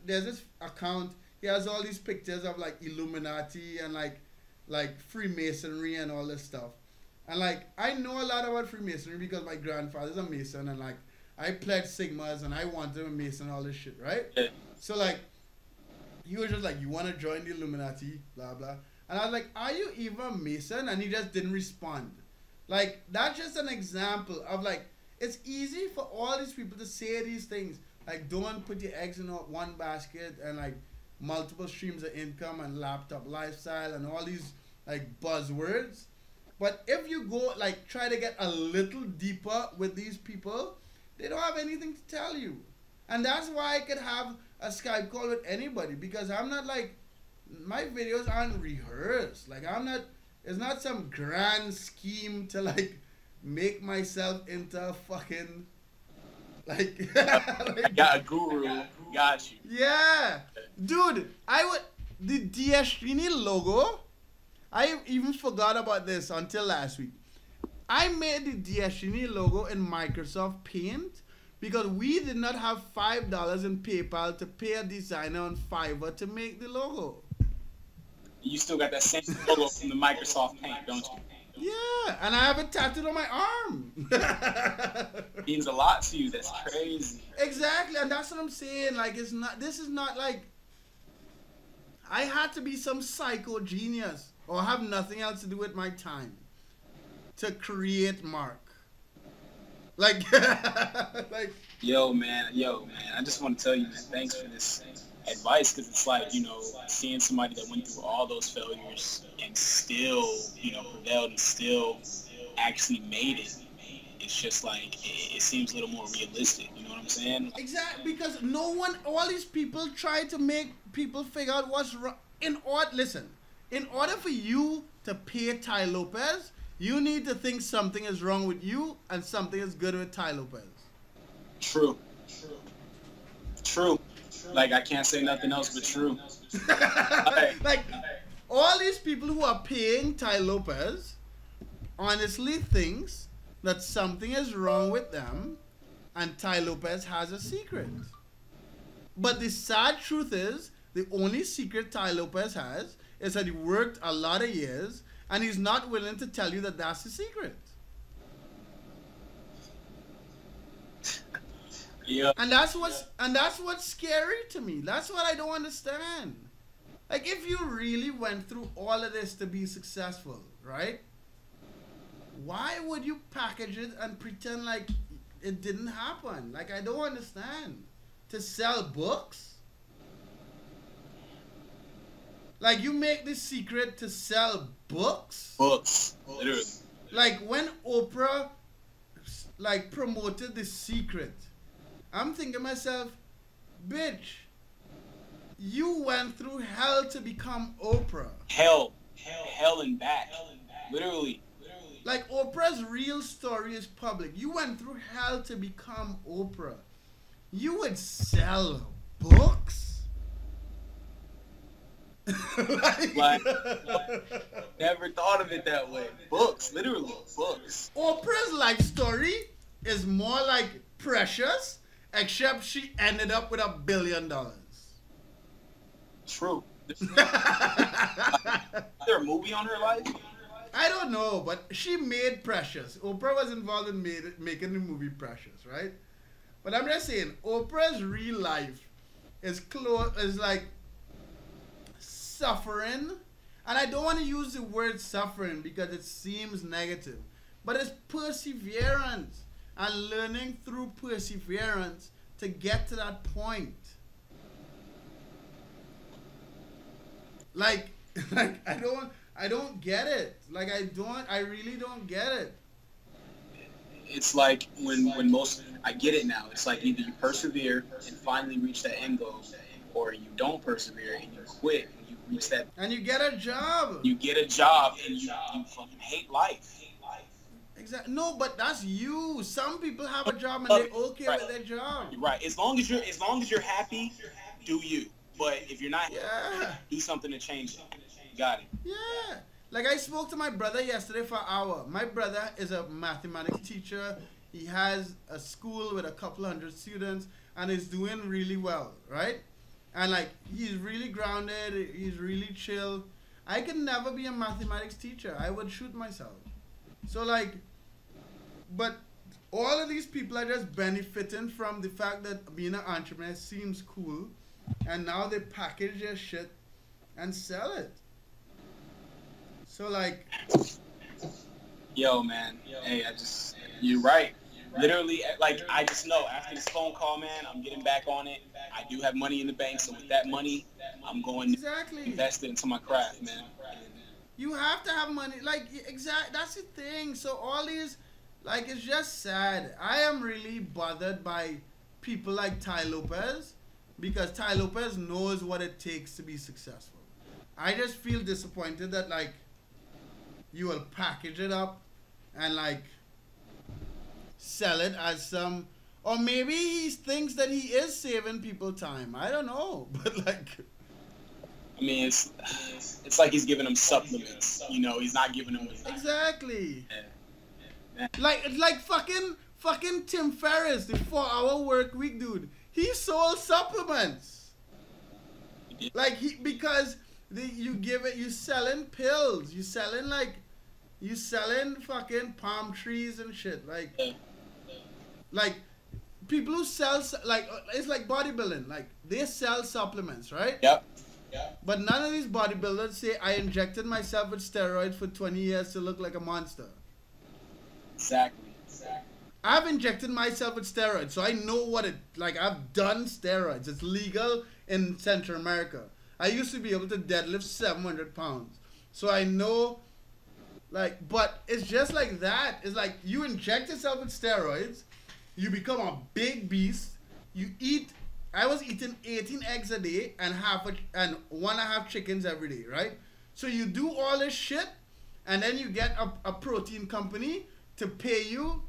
there's this account. He has all these pictures of like Illuminati and like Freemasonry and all this stuff. And like, I know a lot about Freemasonry because my grandfather's a Mason, and like I pledged Sigmas and I wanted to be a Mason and all this shit, right? Yeah. So like, he was just like, you want to join the Illuminati, blah blah. And I was like, are you even a Mason? And he just didn't respond. Like, that's just an example of like, it's easy for all these people to say these things. Like, don't put your eggs in one basket, and like multiple streams of income and laptop lifestyle and all these like buzzwords. But if you go like try to get a little deeper with these people, they don't have anything to tell you. And that's why I could have a Skype call with anybody, because I'm not like, my videos aren't rehearsed. Like, it's not some grand scheme to like make myself into a fucking like, like got a guru, got you. Yeah, dude, the Destiny logo, I even forgot about this until last week. I made the Destiny logo in Microsoft Paint because we did not have $5 in PayPal to pay a designer on Fiverr to make the logo. You still got that same logo from the Microsoft Paint, don't you? Yeah, and I have it tattooed on my arm. Means a lot to you. That's crazy. Exactly, and that's what I'm saying. Like, this is not like, I had to be some psycho genius or have nothing else to do with my time to create Mark. Like, like. Yo, man. I just want to tell you, man, thanks for this advice, because it's like, seeing somebody that went through all those failures and still, prevailed and still actually made it. It's just like, it seems a little more realistic. You know what I'm saying? Exactly, because all these people try to make people figure out what's wrong. In order for you to pay Tai Lopez, you need to think something is wrong with you and something is good with Tai Lopez. True. Like, I can't say nothing else but true. Like, all these people who are paying Tai Lopez honestly thinks that something is wrong with them and Tai Lopez has a secret. But the sad truth is, the only secret Tai Lopez has is that he worked a lot of years and he's not willing to tell you that that's the secret. Yeah. And that's what's scary to me. That's what I don't understand. Like, if you really went through all of this to be successful, right? Why would you package it and pretend like it didn't happen? Like, I don't understand. To sell books? Like, you make this secret to sell books? Books. Literally. Like, when Oprah like promoted The Secret, I'm thinking to myself, bitch, you went through hell to become Oprah. Hell and back. Literally. Like, Oprah's real story is public. You went through hell to become Oprah. You would sell books? Like, never thought of it that way. Books, literally books. Oprah's life story is more like Precious, except she ended up with $1 billion. True. Is there a movie on her life? I don't know, but she made Precious. Oprah was involved in making the movie Precious, right? But I'm just saying, Oprah's real life is like suffering. And I don't want to use the word suffering because it seems negative. But it's perseverance and learning through perseverance to get to that point. Like I don't get it. Like I really don't get it. It's like when most, I get it now. It's like either you persevere and finally reach that end goal, or you don't persevere and you quit when you reach that. And you get a job. You get a job and you fucking hate life. Exactly. No, but that's you. Some people have a job and they're okay with their job. Right. As long as you're happy, do you. But if you're not, do something to change it. Got it. Yeah. Like I spoke to my brother yesterday for an hour. My brother is a mathematics teacher. He has a school with a couple hundred students and is doing really well, right? And like he's really grounded, he's really chill. I can never be a mathematics teacher. I would shoot myself. So like, but all of these people are just benefiting from the fact that being an entrepreneur seems cool, and now they package their shit and sell it. So like, yo man, hey, you're right. Literally, like I just know after this phone call, man, I'm getting back on it. I do have money in the bank, so with that money, I'm going to invest it into my craft, man. You have to have money, like that's the thing. So all these, like, it's just sad. I am really bothered by people like Tai Lopez because Tai Lopez knows what it takes to be successful. I just feel disappointed that like you will package it up and like sell it as some, or maybe he thinks that he is saving people time. I don't know, but like, I mean, it's like he's giving them supplements. You know, he's not giving them exactly. Like fucking Tim Ferriss, the 4-hour work week dude. He sold supplements. Like because you selling pills, you selling fucking palm trees and shit. Like people who sell, like, it's like bodybuilding. Like they sell supplements, right? Yep. But none of these bodybuilders say I injected myself with steroids for 20 years to look like a monster. Exactly. I've injected myself with steroids, so I know what it, like, I've done steroids. It's legal in Central America. I used to be able to deadlift 700 pounds. So I know, like, but it's just like that. It's like you inject yourself with steroids, you become a big beast, you eat. I was eating 18 eggs a day and 1.5 chickens every day, right? So you do all this shit, and then you get a protein company to pay you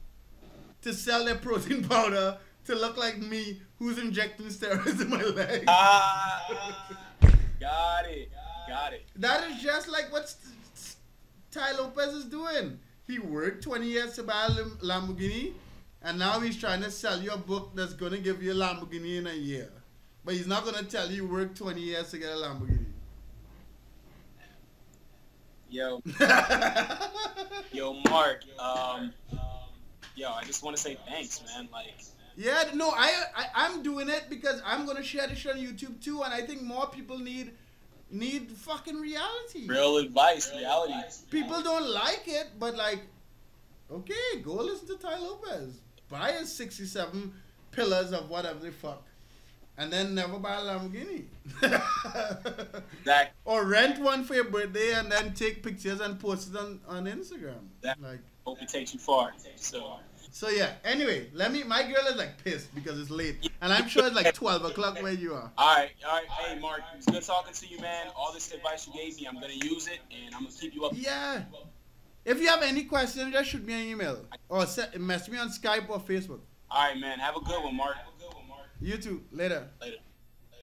to sell their protein powder to look like me, who's injecting steroids in my legs. Got it. That is just like what Tai Lopez is doing. He worked 20 years to buy a Lamborghini, and now he's trying to sell you a book that's going to give you a Lamborghini in a year. But he's not going to tell you worked 20 years to get a Lamborghini. Yo, Mark. I just want to say thanks, man. Like, yeah, no, I'm doing it because I'm gonna share this on YouTube too, and I think more people need fucking reality. Real advice, reality. People don't like it, but like, okay, go listen to Tai Lopez. Buy his 67 pillars of whatever the fuck, and then never buy a Lamborghini. Exactly. Or rent one for your birthday and then take pictures and post it on Instagram. Like, hope it takes you far. So yeah, anyway, my girl is like pissed because it's late. And I'm sure it's like 12 o'clock where you are. Alright. Hey, Mark, it was good talking to you, man. All this advice you gave me, I'm going to use it, and I'm going to keep you up. Yeah. If you have any questions, just shoot me an email. Or message me on Skype or Facebook. Alright, man. Have a good one, Mark. You too. Later. Later.